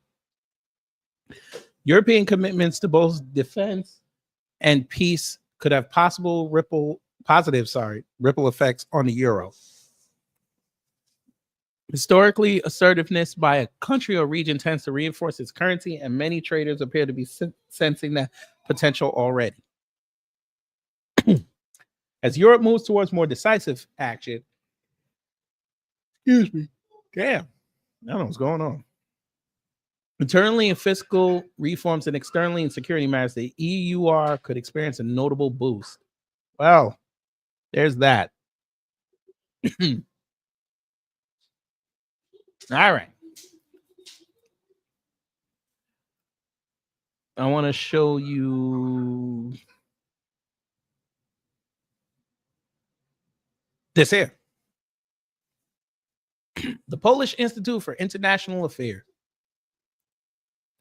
European commitments to both defense and peace could have positive ripple effects on the euro. Historically, assertiveness by a country or region tends to reinforce its currency, and many traders appear to be sensing that potential already. As Europe moves towards more decisive action, I don't know what's going on. Internally in fiscal reforms and externally in security matters, the EUR could experience a notable boost. Well, there's that. All right. I want to show you this here. The Polish Institute for International Affairs.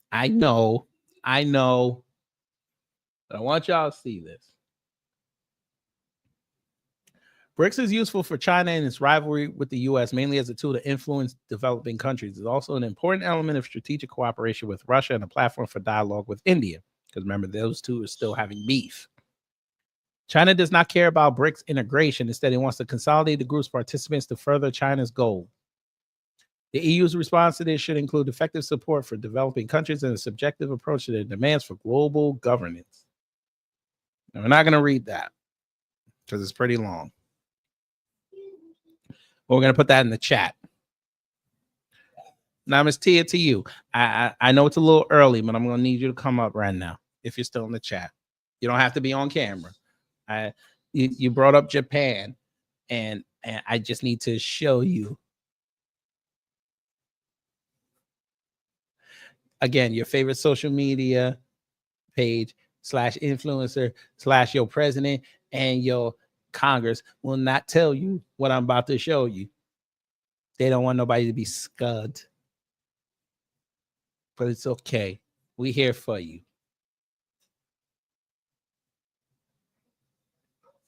I know, but I want y'all to see this. BRICS is useful for China in its rivalry with the U.S., mainly as a tool to influence developing countries. It's also an important element of strategic cooperation with Russia and a platform for dialogue with India, because remember, those two are still having beef. China does not care about BRICS integration. Instead, it wants to consolidate the group's participants to further China's goal. The EU's response to this should include effective support for developing countries and a subjective approach to their demands for global governance. Now, we're not going to read that because it's pretty long. But we're going to put that in the chat. Now, Ms. Tia, to you. I know it's a little early, but I'm going to need you to come up right now if you're still in the chat. You don't have to be on camera. You brought up Japan, and I just need to show you. Again, your favorite social media page /influencer / your president and your Congress will not tell you what I'm about to show you. They don't want nobody to be scud. But it's okay. We're here for you.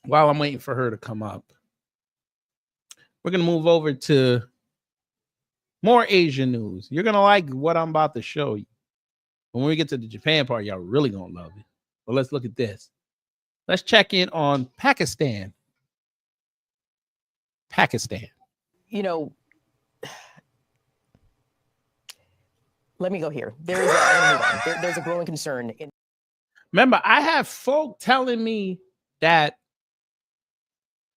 While I'm waiting for her to come up, we're going to move over to more Asian news. You're going to like what I'm about to show you. When we get to the Japan part, y'all really going to love it. But let's look at this. Let's check in on Pakistan. You know, let me go here. There's a growing concern. Remember, I have folk telling me that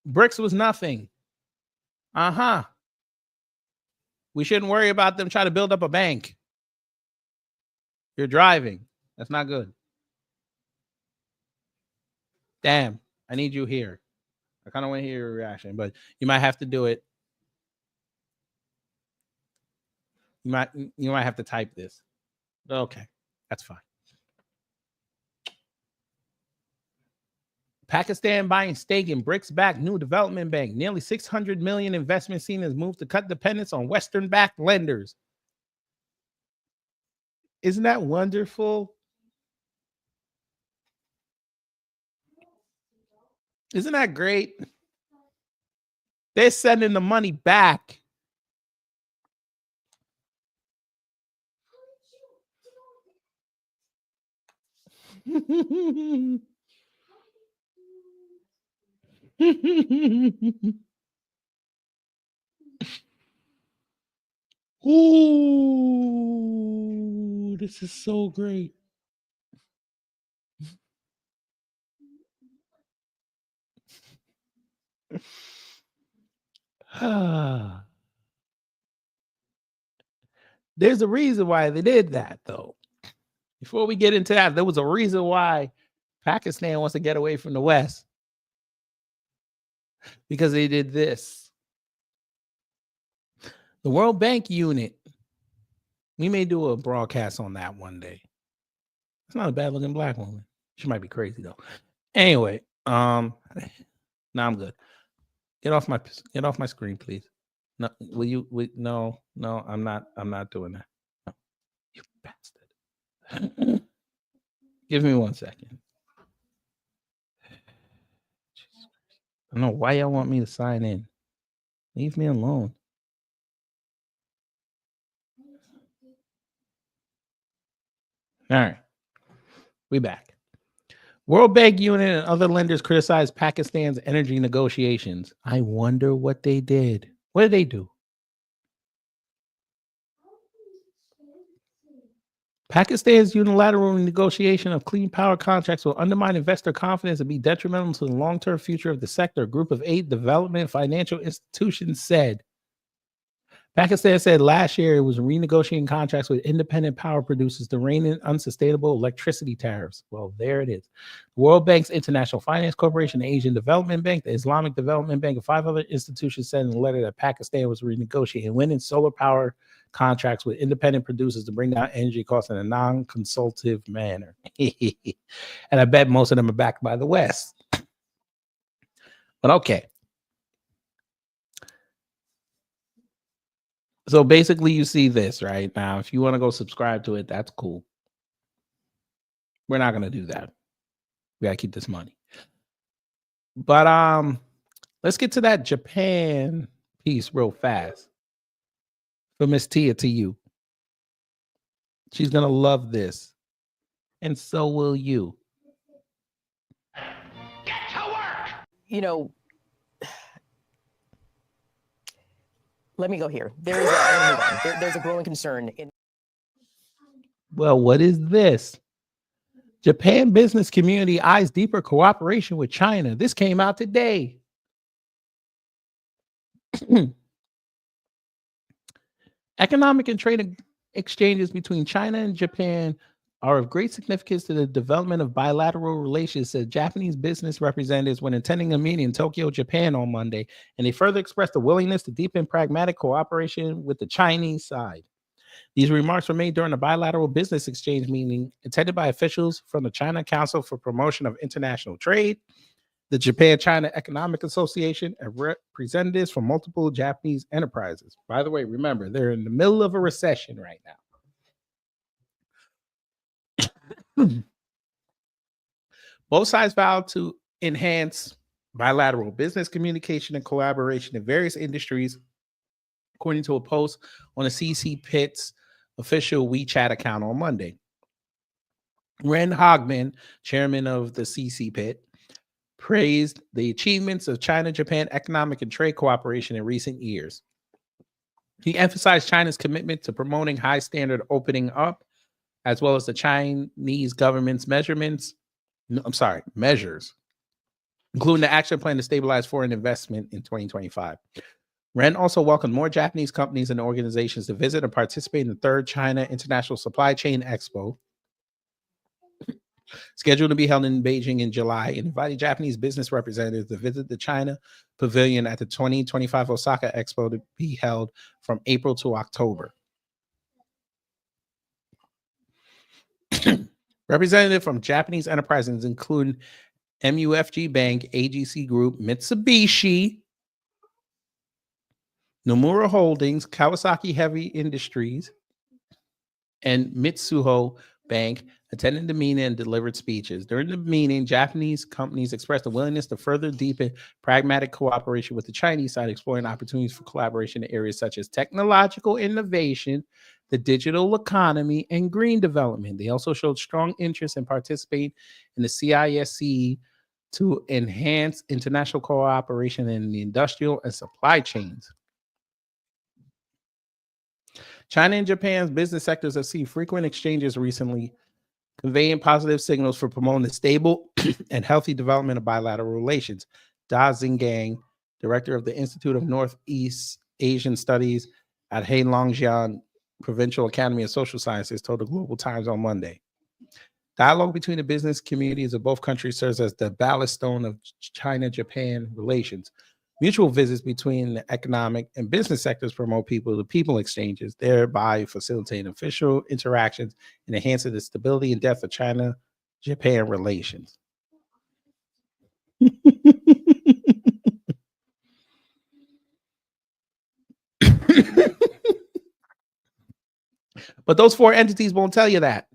BRICS was nothing. We shouldn't worry about them trying to build up a bank. You're driving. That's not good. Damn, I need you here. I kind of want to hear your reaction, but you might have to do it. You might have to type this. Okay, that's fine. Pakistan buying stake in BRICS-backed new development bank. Nearly $600 million investment seen as move to cut dependence on Western-backed lenders. Isn't that wonderful? Isn't that great? They're sending the money back. Ooh, this is so great. There's a reason why they did that, though. Before we get into that, there was a reason why Pakistan wants to get away from the West. Because they did this. The World Bank unit. We may do a broadcast on that one day. It's not a bad looking black woman. She might be crazy though. Anyway, no, I'm good. Get off my screen, please. No, no, I'm not doing that. No, you bastard. Give me 1 second. I don't know why y'all want me to sign in. Leave me alone. All right. We back. World Bank unit and other lenders criticized Pakistan's energy negotiations. I wonder what they did. What did they do? Pakistan's unilateral negotiation of clean power contracts will undermine investor confidence and be detrimental to the long-term future of the sector, a group of 8 development financial institutions said. Pakistan said last year it was renegotiating contracts with independent power producers to rein in unsustainable electricity tariffs. Well, there it is. The World Bank's International Finance Corporation, the Asian Development Bank, the Islamic Development Bank, and 5 other institutions said in a letter that Pakistan was renegotiating wind and solar power contracts with independent producers to bring down energy costs in a non-consultative manner. And I bet most of them are backed by the West. But okay. So basically you see this right now. If you want to go subscribe to it, that's cool. We're not going to do that. We got to keep this money. But let's get to that Japan piece real fast. For Miss Tia to you. She's going to love this. And so will you. Get to work! You know, let me go here. There's a growing concern in. Well, what is this? Japan business community eyes deeper cooperation with China. This came out today. Economic and trade exchanges between China and Japan are of great significance to the development of bilateral relations, said Japanese business representatives when attending a meeting in Tokyo, Japan on Monday, and they further expressed a willingness to deepen pragmatic cooperation with the Chinese side. These remarks were made during a bilateral business exchange meeting attended by officials from the China Council for Promotion of International Trade, the Japan-China Economic Association, and representatives from multiple Japanese enterprises. By the way, remember, they're in the middle of a recession right now. Both sides vowed to enhance bilateral business communication and collaboration in various industries, according to a post on the CC Pitt's official WeChat account on Monday. Ren Hogman, chairman of the CC Pitt, praised the achievements of China-Japan economic and trade cooperation in recent years. He emphasized China's commitment to promoting high standard opening up, as well as the Chinese government's measures, including the action plan to stabilize foreign investment in 2025. Ren also welcomed more Japanese companies and organizations to visit and participate in the third China International Supply Chain Expo, scheduled to be held in Beijing in July, and invited Japanese business representatives to visit the China Pavilion at the 2025 Osaka Expo to be held from April to October. Representatives from Japanese enterprises include MUFG Bank, AGC Group, Mitsubishi, Nomura Holdings, Kawasaki Heavy Industries, and Mitsuho Bank attended the meeting and delivered speeches. During the meeting, Japanese companies expressed a willingness to further deepen pragmatic cooperation with the Chinese side, exploring opportunities for collaboration in areas such as technological innovation, the digital economy, and green development. They also showed strong interest in participating in the CISC to enhance international cooperation in the industrial and supply chains. China and Japan's business sectors have seen frequent exchanges recently, conveying positive signals for promoting the stable and healthy development of bilateral relations. Da Xingang, director of the Institute of Northeast Asian Studies at Heilongjiang Provincial Academy of Social Sciences, told the Global Times on Monday. Dialogue between the business communities of both countries serves as the ballast stone of China-Japan relations. Mutual visits between the economic and business sectors promote people-to-people exchanges, thereby facilitating official interactions and enhancing the stability and depth of China-Japan relations. But those four entities won't tell you that.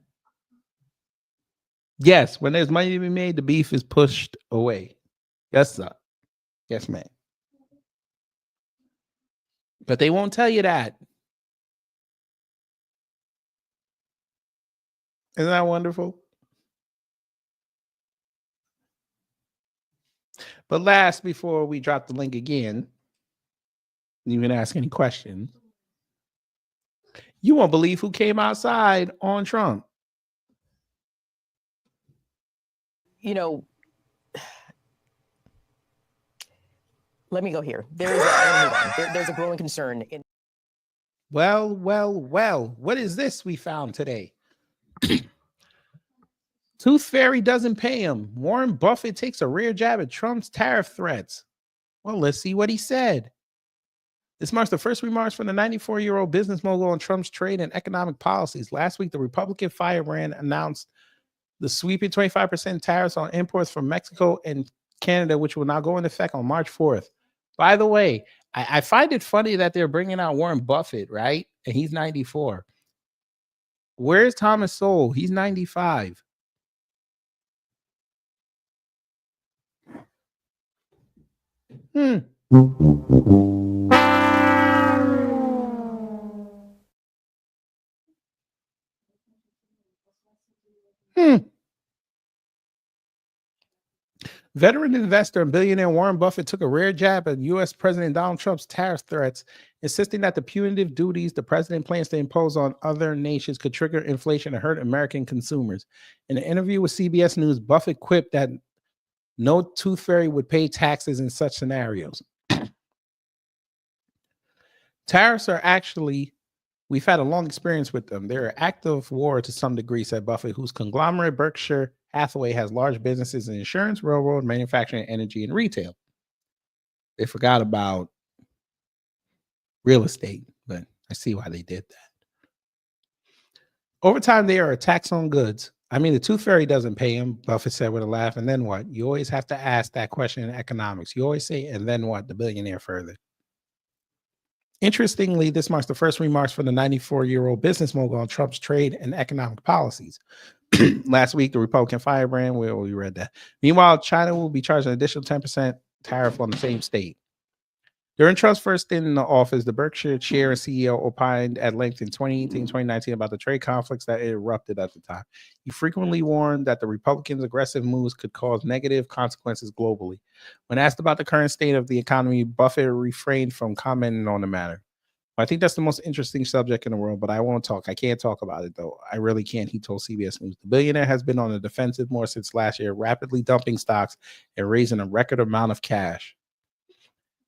Yes, when there's money to be made, the beef is pushed away. Yes, sir. Yes, ma'am. But they won't tell you that. Isn't that wonderful? But last, before we drop the link again, you can ask any questions. You won't believe who came outside on Trump. You know, let me go here. There's a growing concern in. Well, what is this we found today? Tooth Fairy doesn't pay him. Warren Buffett takes a rear jab at Trump's tariff threats. Well, let's see what he said. This marks the first remarks from the 94-year-old business mogul on Trump's trade and economic policies. Last week, the Republican firebrand announced the sweeping 25% tariffs on imports from Mexico and Canada, which will now go into effect on March 4th. By the way, I find it funny that they're bringing out Warren Buffett, right? And he's 94. Where's Thomas Sowell? He's 95. Veteran investor and billionaire Warren Buffett took a rare jab at U.S. President Donald Trump's tariff threats, insisting that the punitive duties the president plans to impose on other nations could trigger inflation and hurt American consumers. In an interview with CBS News, Buffett quipped that no tooth fairy would pay taxes in such scenarios. Tariffs are actually, we've had a long experience with them. They're an act of war to some degree, said Buffett, whose conglomerate Berkshire Hathaway has large businesses in insurance, railroad, manufacturing, energy, and retail. They forgot about real estate, but I see why they did that. Over time, they are a tax on goods. I mean, the tooth fairy doesn't pay him, Buffett said with a laugh. And then what? You always have to ask that question in economics. You always say, and then what? The billionaire further. Interestingly, this marks the first remarks from the 94-year-old business mogul on Trump's trade and economic policies. Last week, the Republican firebrand, we read that. Meanwhile, China will be charged an additional 10% tariff on the same state. During Trump's first stint in the office, the Berkshire chair and CEO opined at length in 2018-2019 about the trade conflicts that erupted at the time. He frequently warned that the Republicans' aggressive moves could cause negative consequences globally. When asked about the current state of the economy, Buffett refrained from commenting on the matter. I think that's the most interesting subject in the world, but I won't talk. I can't talk about it, though. I really can't, he told CBS News. The billionaire has been on the defensive more since last year, rapidly dumping stocks and raising a record amount of cash.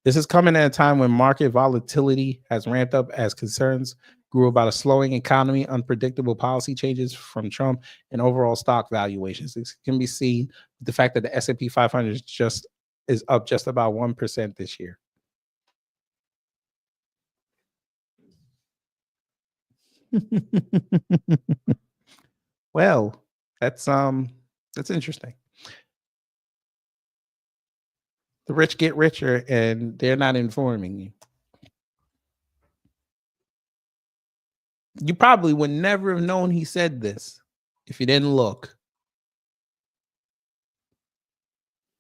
This is coming at a time when market volatility has ramped up as concerns grew about a slowing economy, unpredictable policy changes from Trump, and overall stock valuations. This can be seen with the fact that the S&P 500 is up just about 1% this year. Well, that's interesting. The rich get richer, and they're not informing you. You probably would never have known he said this if you didn't look.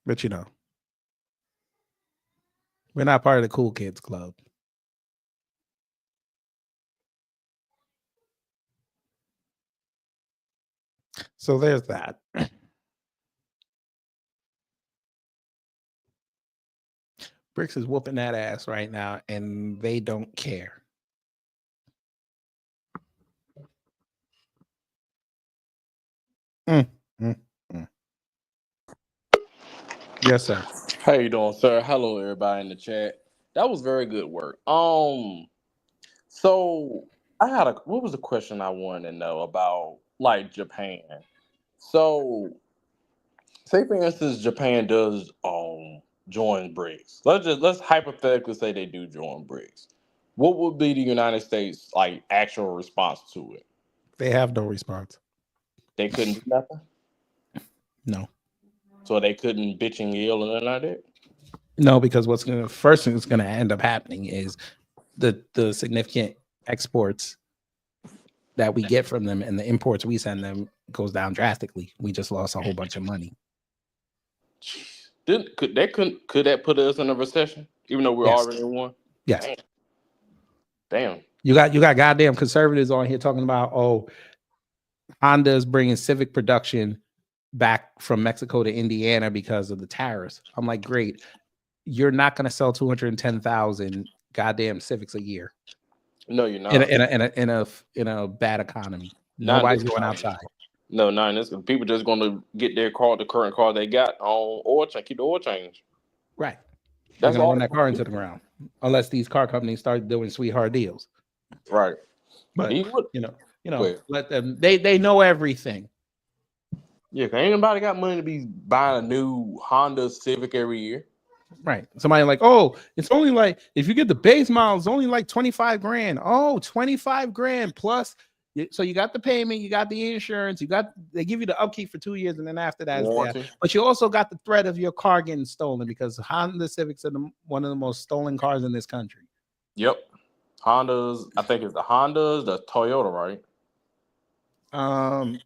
But you know, we're not part of the cool kids club. So there's that. BRICS is whooping that ass right now, and they don't care. Yes, sir. How you doing, sir? Hello, everybody in the chat. That was very good work. So I had what was the question I wanted to know about, like, Japan? So, say for instance, Japan does join BRICS. Let's hypothetically say they do join BRICS. What would be the United States like actual response to it? They have no response. They couldn't do nothing. No. So they couldn't bitch and yell and nothing like that. No, because first thing that's gonna end up happening is the significant exports that we get from them and the imports we send them goes down drastically. We just lost a whole bunch of money. Could that put us in a recession, even though we're already in one? Yes. Damn. You got goddamn conservatives on here talking about, Honda is bringing Civic production back from Mexico to Indiana because of the tariffs. I'm like, great. You're not going to sell 210,000 goddamn Civics a year. No, you're not. In a bad economy. Nobody's going outside. No, this people just going to get their car, the current car they got on oil change, keep the oil change. Right. That's going to run that car into the ground, unless these car companies start doing sweetheart deals. Right. But you know, let them. They know everything. Yeah, cause ain't nobody got money to be buying a new Honda Civic every year. Right. Somebody like, oh, it's only like, if you get the base model, it's only like 25 grand. Oh, 25 grand plus. So you got the payment, you got the insurance, they give you the upkeep for 2 years, and then after that is there. But you also got the threat of your car getting stolen, because Honda Civics are one of the most stolen cars in this country. Yep. Hondas, I think it's the Hondas, the Toyota, right?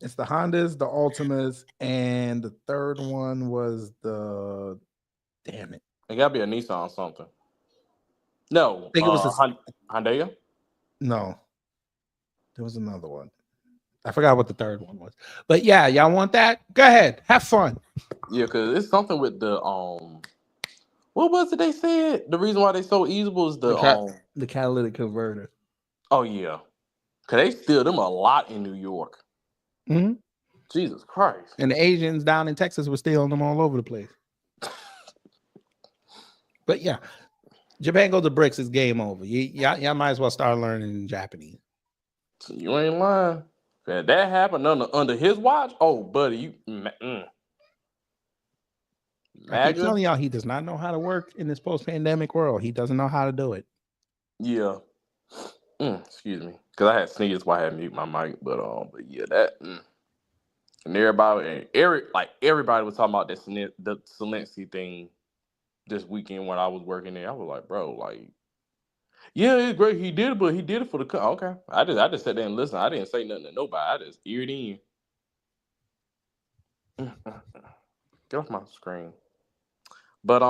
It's the Hondas, the Altimas, and the third one was the damn it. It gotta be a Nissan or something. No, I think it was Hyundai. No, there was another one. I forgot what the third one was. But yeah, y'all want that? Go ahead, have fun. Yeah, because it's something with the what was it they said? The reason why they so easy was the catalytic converter. Oh yeah, because they steal them a lot in New York. Mm-hmm. Jesus Christ. And the Asians down in Texas were stealing them all over the place. But yeah, Japan goes to BRICS, is game over. Y'all might as well start learning Japanese. You ain't lying. If that happened under his watch, oh buddy, I keep telling y'all, he does not know how to work in this post-pandemic world. He doesn't know how to do it. Yeah. Excuse me, because I had sneezed while I had mute my mic, but yeah, that and everybody was talking about the Zelensky thing this weekend when I was working there. I was like, bro, like, yeah, it's great he did it, but he did it for the okay. I just sat there and listened. I didn't say nothing to nobody. I just eared in. Get off my screen. But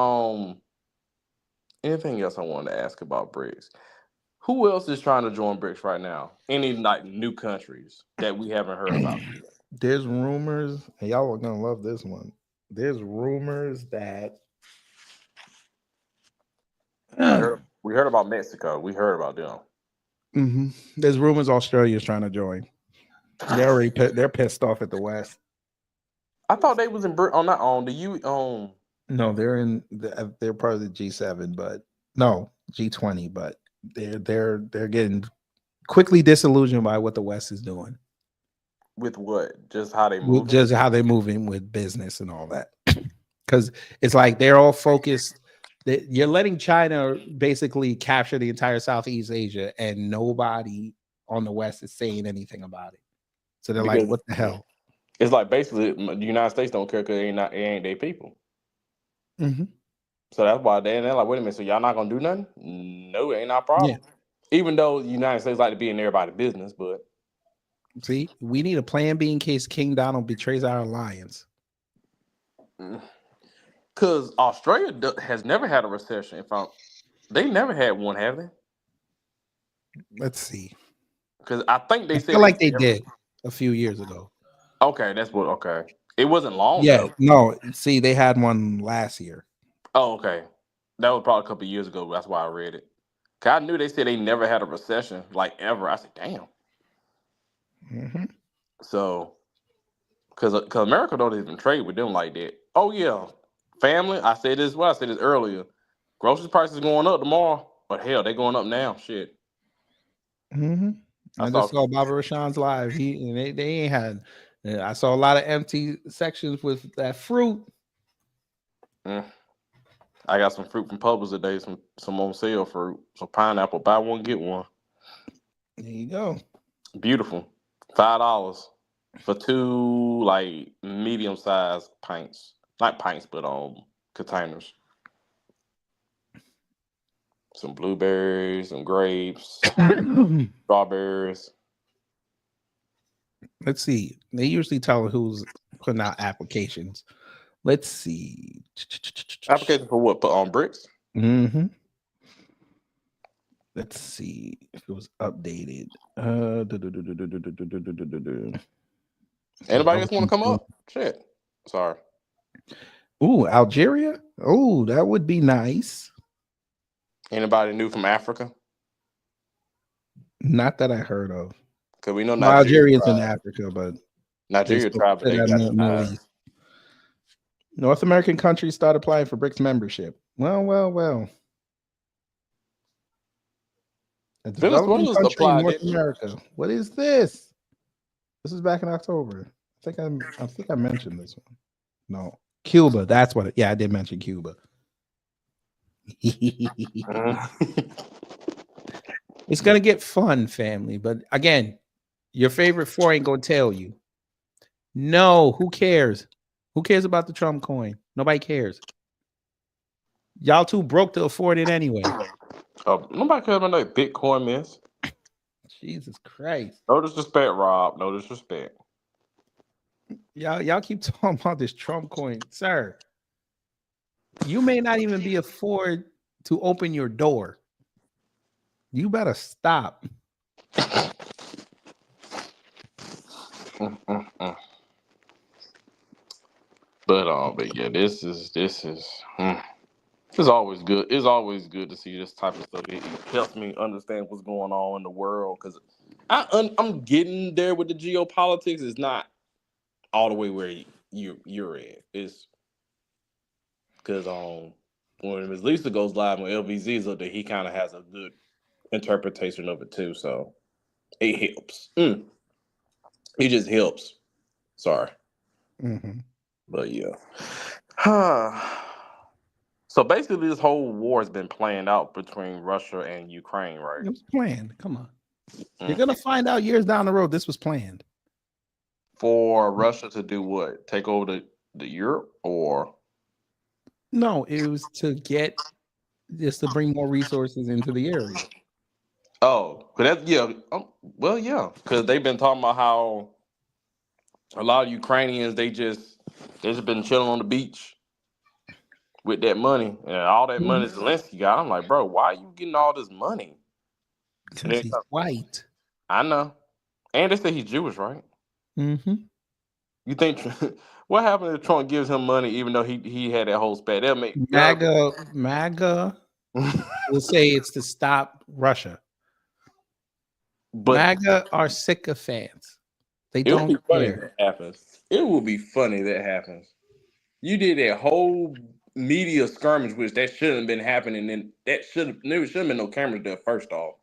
anything else I wanted to ask about BRICS? Who else is trying to join BRICS right now? Any like new countries that we haven't heard about? There's rumors, and y'all are gonna love this one. There's rumors that we heard about Mexico. We heard about them. Mm-hmm. There's rumors Australia's trying to join. They're pissed off at the West. I thought they was in on that on the U. No, they're part of the G7, but No, G20, but they're getting quickly disillusioned by what the West is doing. With what? Just how they move? Just how they're moving with business and all that. Because it's like they're all focused. You're letting China basically capture the entire Southeast Asia, and nobody on the West is saying anything about it. So they're like, what the hell? It's like basically the United States don't care because it ain't their people. Mm-hmm. So that's why they're like, wait a minute, so y'all not gonna do nothing? No, it ain't our problem. Yeah. Even though the United States like to be in everybody's business, but see, we need a plan B in case King Donald betrays our alliance. Because Australia has never had a recession. They never had one, have they? Let's see. Because I think they I said feel like they did a few years ago. Okay, that's what. Okay, it wasn't long. Yeah, though. no. See, they had one last year. Oh, okay. That was probably a couple of years ago. That's why I read it. Cause I knew they said they never had a recession, like ever. I said, damn. Mm-hmm. So, because America don't even trade with them like that. Oh yeah, family. I said this. Well, I said this earlier. Grocery prices going up tomorrow, but hell, they going up now. Shit. Mm-hmm. I just saw Baba Rashan's live. They ain't had. I saw a lot of empty sections with that fruit. I got some fruit from Publix today. Some on sale fruit. Some pineapple. Buy one get one. There you go. Beautiful. $5 for 2 like medium sized pints. Not pints, but containers. Some blueberries, some grapes, strawberries. Let's see. They usually tell who's putting out applications. Let's see. Application for what? Put on BRICS? Mm-hmm. Let's see if it was updated. Anybody else want to come up? Shit. Sorry. Ooh, Algeria? Oh, that would be nice. Anybody new from Africa? Not that I heard of. Because we know Algeria's in Africa, but Nigeria tribe, they got North American countries start applying for BRICS membership. Well. A developing country in North America. What is this? This is back in October. I think I mentioned this one. No, Cuba. That's what. I did mention Cuba. It's gonna get fun, family. But again, your favorite four ain't gonna tell you. No, who cares? Who cares about the Trump coin? Nobody cares. Y'all too broke to afford it anyway. Nobody cares about that Bitcoin mess. Jesus Christ. No disrespect, Rob. No disrespect. Y'all keep talking about this Trump coin. Sir, you may not even be afford to open your door. You better stop. But yeah, this is it's always good. It's always good to see this type of stuff. It helps me understand what's going on in the world because I'm getting there with the geopolitics. It's not all the way where you're at. It's because when Ms. Lisa goes live when LVZ is up there, he kind of has a good interpretation of it too. So it helps. It just helps. Sorry. Mm-hmm. But yeah. So basically, this whole war has been planned out between Russia and Ukraine, right? It was planned. Come on. You're going to find out years down the road this was planned. For Russia to do what? Take over the Europe or? No, it was to bring more resources into the area. Oh, but that's, yeah. Well, yeah. Because they've been talking about how a lot of Ukrainians, they just been chilling on the beach with that money. And all that money Zelensky got. I'm like, bro, why are you getting all this money? Because he's white. I know. And they say he's Jewish, right? Mm-hmm. You think what happened if Trump gives him money even though he had that whole spat? They'll make MAGA will say it's to stop Russia. But MAGA are sycophants. They don't care. That happens. It will be funny that happens. You did that whole media skirmish, which that shouldn't have been happening, and there should have been no cameras there first off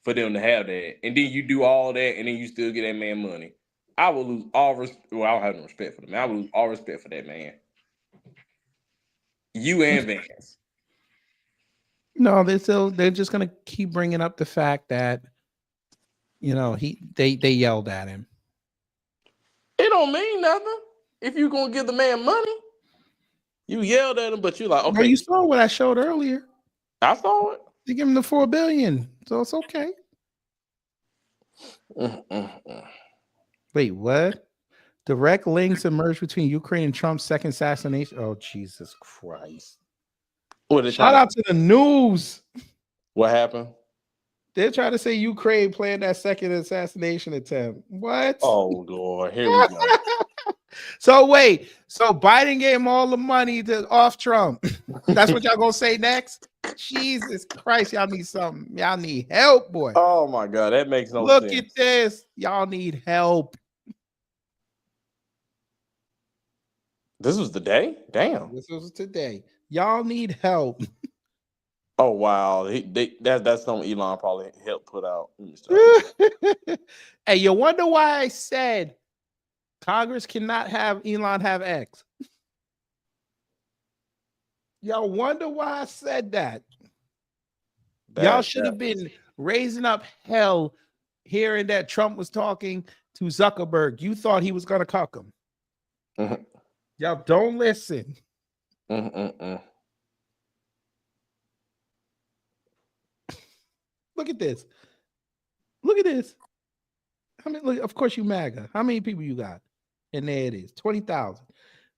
for them to have that, and then you do all that, and then you still get that man money. I would lose all respect. Well, I don't have no respect for the man. I would lose all respect for that man. You and Vance. No, they're just gonna keep bringing up the fact that they yelled at him. It don't mean nothing if you gonna give the man money. You yelled at him, but you like, okay. Well, you saw what I showed earlier. I saw it. They give him the $4 billion, so it's okay. Wait, what? Direct links emerged between Ukraine and Trump's second assassination. Oh, Jesus Christ! Shout out to the news. What happened? They're trying to say Ukraine planned that second assassination attempt. What? Oh Lord, here we go. So Biden gave him all the money to off Trump. That's what y'all gonna say next? Jesus Christ, y'all need something. Y'all need help, boy. Oh my God, that makes no sense. sense. Look at this. Y'all need help. This was the day? Damn. This was today. Y'all need help. Oh wow. That's something Elon probably helped put out. Hey, you wonder why I said Congress cannot have Elon have X? Y'all wonder why I said that? Y'all should have been raising up hell hearing that Trump was talking to Zuckerberg. You thought he was going to cuck him. Mm-hmm. Y'all don't listen. Mm-mm-mm. Look at this. Look at this. Look, of course you MAGA. How many people you got? And there it is, 20,000.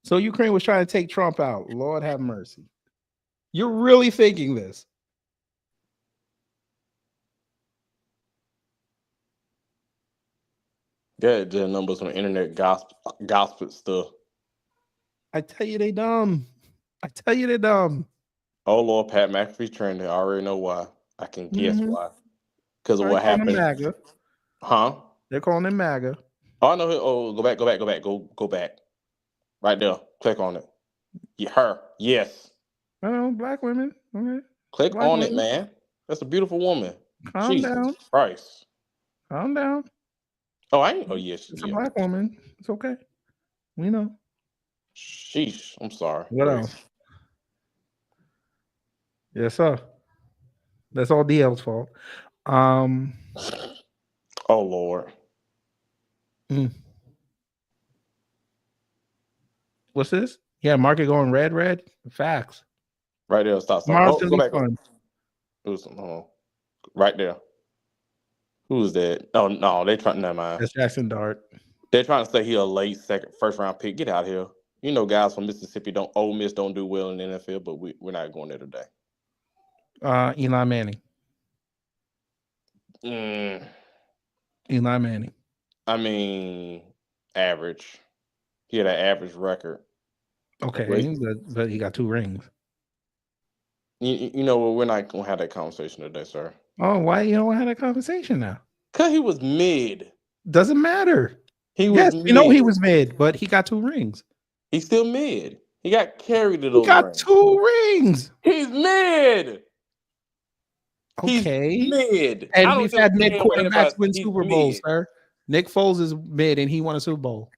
So Ukraine was trying to take Trump out. Lord have mercy. You're really thinking this? Yeah, the numbers on the internet gospel stuff. I tell you they dumb. I tell you they're dumb. Oh Lord, Pat McAfee's trending. I already know why. I can guess why. Because of what happened. MAGA. Huh? They're calling him MAGA. Oh, I know. Oh, go back. Right there. Click on it. Yeah, her. Yes. Oh, black women. Okay. Click Black on women. it, man. That's a beautiful woman. Calm down. Christ. Calm down. Oh, I ain't. Oh, yes. It's a black woman. It's okay. We know. Sheesh. I'm sorry. What else? Yes, sir. That's all DL's fault. Oh Lord. What's this? Yeah, market going red. Facts. Right there. Stop. Go back. Hold on. Right there. Who's that? Oh no, they trying. Never mind. That's Jackson Dart. They're trying to say he a late first round pick. Get out of here. You know, guys from Mississippi Ole Miss don't do well in the NFL, but we're not going there today. Eli Manning. Eli Manning. I mean, average. He had an average record. Okay, but he got 2 rings. You know what? We're not going to have that conversation today, sir. Oh, why you don't have that conversation now? Because he was mid. Doesn't matter. He was mid. We know he was mid, but he got 2 rings. He's still mid. He got carried to those He got rings. 2 rings. He's mid. Okay. He's mid. And we've had mid quarterbacks win Super Bowls, sir. Nick Foles is mid, and he won a Super Bowl.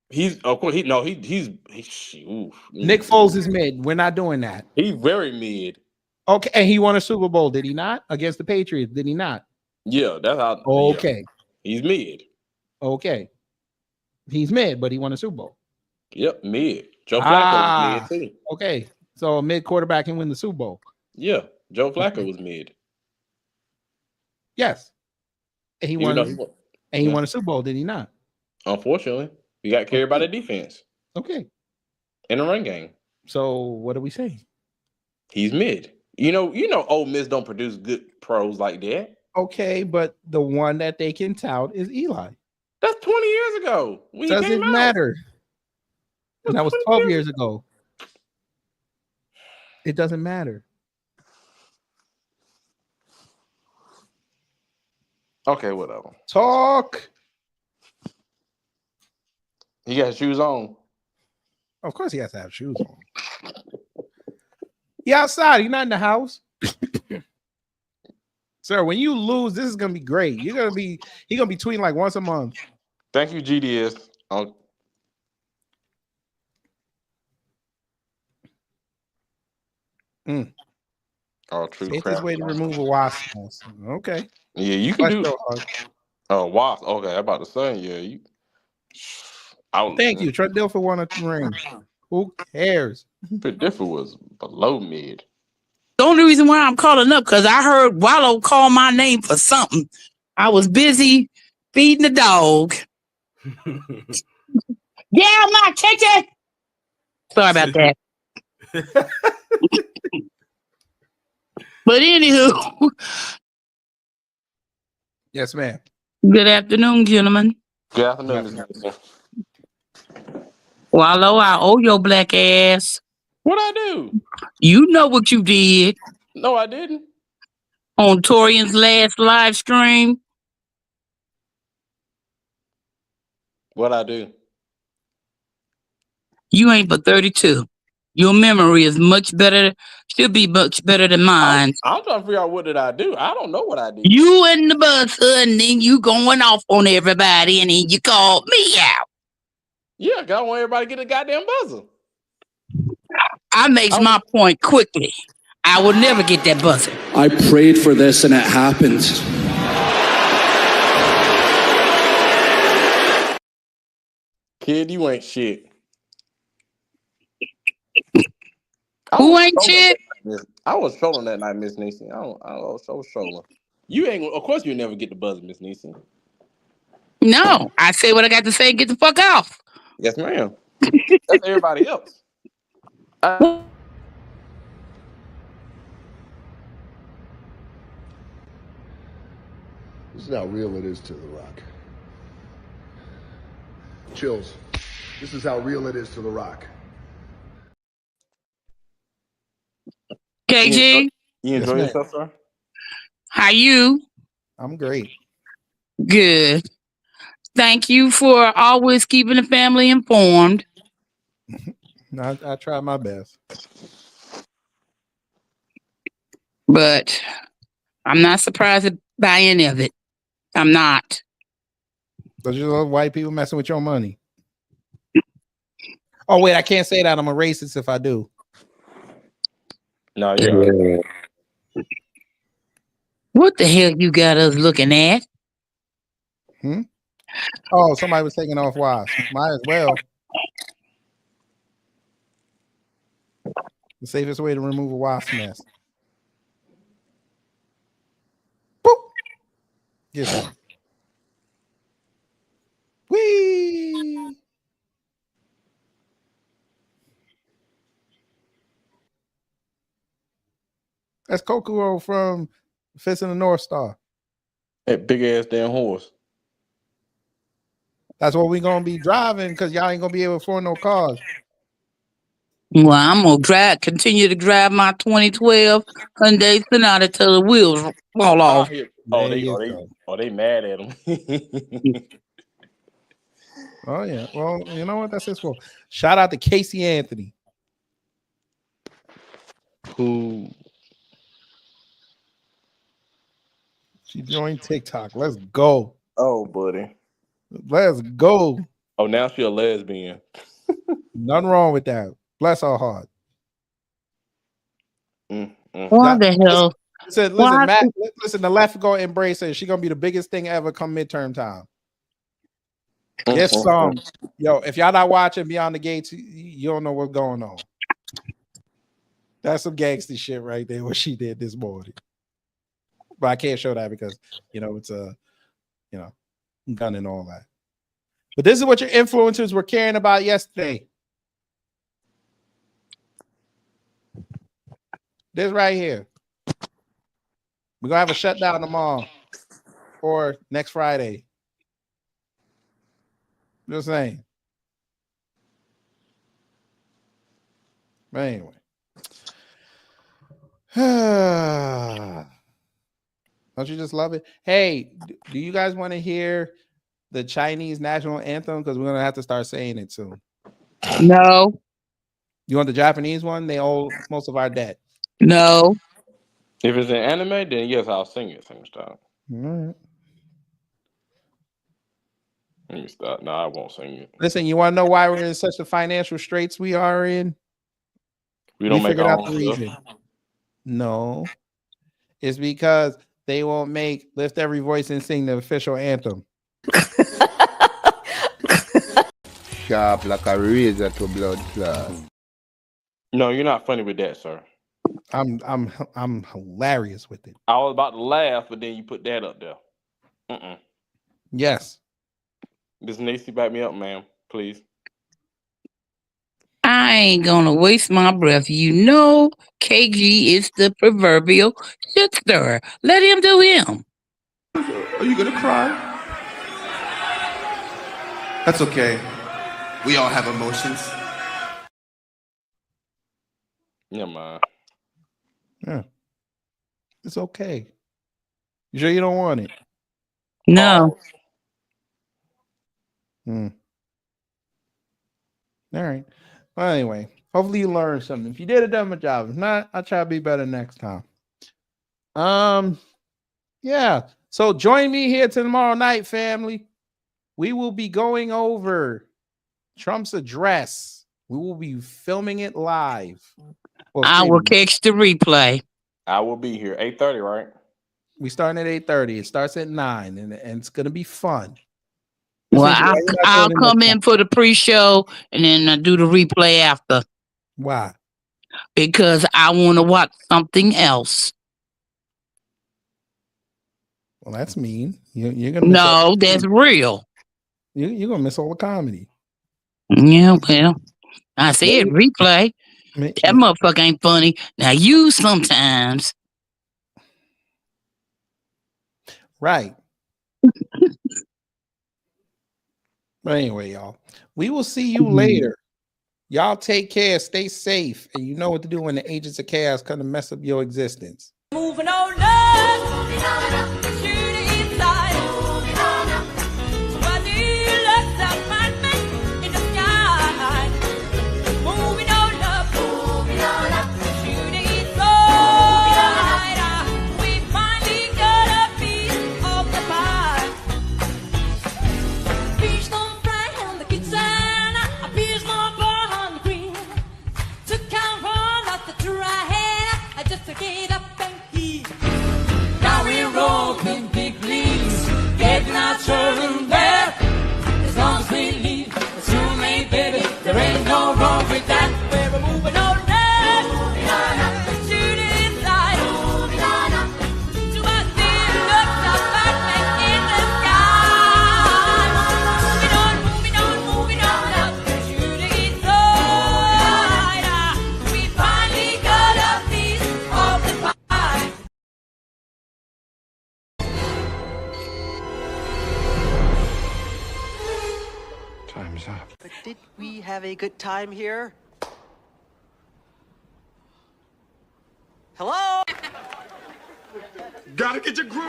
He's of course Nick Foles is mid. We're not doing that. He's very mid. Okay, and he won a Super Bowl, did he not? Against the Patriots, did he not? Yeah, that's how. Okay, yeah. He's mid. Okay, he's mid, but he won a Super Bowl. Yep, mid. Joe Flacco was mid too. Okay, so a mid quarterback can win the Super Bowl. Yeah, Joe Flacco was mid. Yes, and he won. And he won a Super Bowl, did he not? Unfortunately, he got carried by the defense. Okay. In the run game. So what are we saying? He's mid. You know, Ole Miss don't produce good pros like that. Okay, but the one that they can tout is Eli. That's 20 years ago. Doesn't matter. And that was 12 years ago. It doesn't matter. Okay, whatever. Talk. He got shoes on. Of course he has to have shoes on. He outside. He's not in the house. Sir, when you lose, this is gonna be great. He's gonna be tweeting like once a month. Thank you, GDS. True Safest crap. way to remove a wasp nest. Okay. Yeah, you can do. Hug. Oh, wasp. Okay, I'm about to say, yeah, you. Thank you, Trent Dilfer won a ring. Who cares? But Differ was below mid. The only reason why I'm calling up because I heard Wallow call my name for something. I was busy feeding the dog. Yeah, my kitchen. Sorry about that. But anywho, yes, ma'am. Good afternoon, gentlemen. Good afternoon, Ms. Nelson. Wallow, I owe your black ass. What'd I do? You know what you did. No, I didn't. On Torian's last live stream. What'd I do? You ain't but 32. Your memory is much better, should be much better than mine. I'm trying to figure out what did I do. I don't know what I did. You and the buzzer, and then you going off on everybody, and then you called me out. Yeah, cause I want everybody to get a goddamn buzzer. I makes my point quickly. I will never get that buzzer. I prayed for this and it happened. Kid, you ain't shit. Who ain't shit? I was trolling that night, Miss Neeson. I was trolling. You ain't. Of course, you'll never get the buzzer, Miss Neeson. No, I say what I got to say. Get the fuck off. Yes, ma'am. That's everybody else. This is how real it is to The Rock. Chills. This is how real it is to The Rock. KG? You enjoy yourself, sir? How you? I'm great. Good. Thank you for always keeping the family informed. I try my best. But I'm not surprised by any of it. I'm not. Because you love white people messing with your money. Oh, wait, I can't say that. I'm a racist if I do. No, you're right. What the hell you got us looking at? Oh, somebody was taking off wasps. Might as well. The safest way to remove a wasp nest. Boop. Get that. Whee! That's Kokoro from Fist of the North Star. That big ass damn horse. That's what we gonna be driving because y'all ain't gonna be able to afford no cars. Well, I'm gonna continue to drive my 2012 Hyundai Sonata till the wheels fall off. They mad at him. Oh yeah. Well, you know what? That's his fault. Shout out to Casey Anthony. Who? She joined TikTok. Let's go. Oh, buddy. Let's go. Oh, now she a lesbian. Nothing wrong with that. Bless her heart. What the hell? Listen, Matt, listen, the left gonna embrace her. She gonna be the biggest thing ever come midterm time. Yes, yo, if y'all not watching Beyond the Gates, you don't know what's going on. That's some gangster shit right there, what she did this morning. But I can't show that because it's a gun and all that. But this is what your influencers were caring about yesterday. This right here. We're gonna have a shutdown tomorrow or next Friday. Just saying. But anyway. Don't you just love it? Hey, do you guys want to hear the Chinese national anthem? Because we're gonna have to start saying it soon. No. You want the Japanese one? They owe most of our debt. No. If it's an anime, then yes, I'll sing it. Sing style. All right. Let me stop. No, I won't sing it. Listen, you want to know why we're in such a financial straits we are in? We don't make figured our out own the stuff. reason. No, it's because they won't make Lift Every Voice and Sing the official anthem. Sharp like a razor to blood clot. No, you're not funny with that, sir. I'm hilarious with it. I was about to laugh, but then you put that up there. Yes. Miss Nancy, back me up, ma'am, please. I ain't gonna waste my breath. You know, KG is the proverbial shit stirrer. Let him do him. Are you gonna cry? That's okay. We all have emotions. Never mind. Yeah. It's okay. You sure you don't want it? No. All right. Well, anyway, hopefully you learned something. If you did, done my job. If not, I'll try to be better next time. Yeah. So join me here tomorrow night, family. We will be going over Trump's address. We will be filming it live. Well, I will streaming. catch the replay. I will be here 8:30, right? We starting at 8:30. It starts at 9, and it's gonna be fun. Well, Listen, Joe, you're not I'll doing come much in for the pre-show and then I do the replay after. Why? Because I want to watch something else. Well, that's mean. You're gonna miss No, that's real. You're gonna miss all the comedy. Yeah, well, I said replay. That motherfucker ain't funny. Now you sometimes. Right. But anyway, y'all, we will see you later. Y'all take care, stay safe, and you know what to do when the agents of chaos come to mess up your existence. Moving on up, shooting inside. What do you look that might make in the sky? Moving on up, shooting inside. We finally got a piece of the pie. Fish don't fry in the kitchen, a fish don't burn on the grill. Took out all of the dry just to get up and eat. Now we're rolling big leaves, getting our children there. As long as we leave, it's roommate, baby, there ain't no wrong with that. We're moving on up, shooting inside. To our dear looks of Batman in the sky. Moving on up, shooting inside. We finally got a piece of the pie. Time's up. But did we have a good time here? Hello? Gotta get your groove.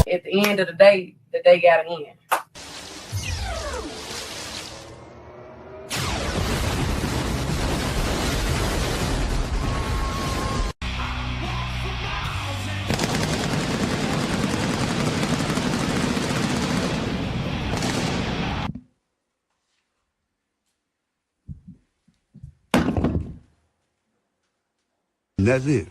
At the end of the day gotta end. That's it.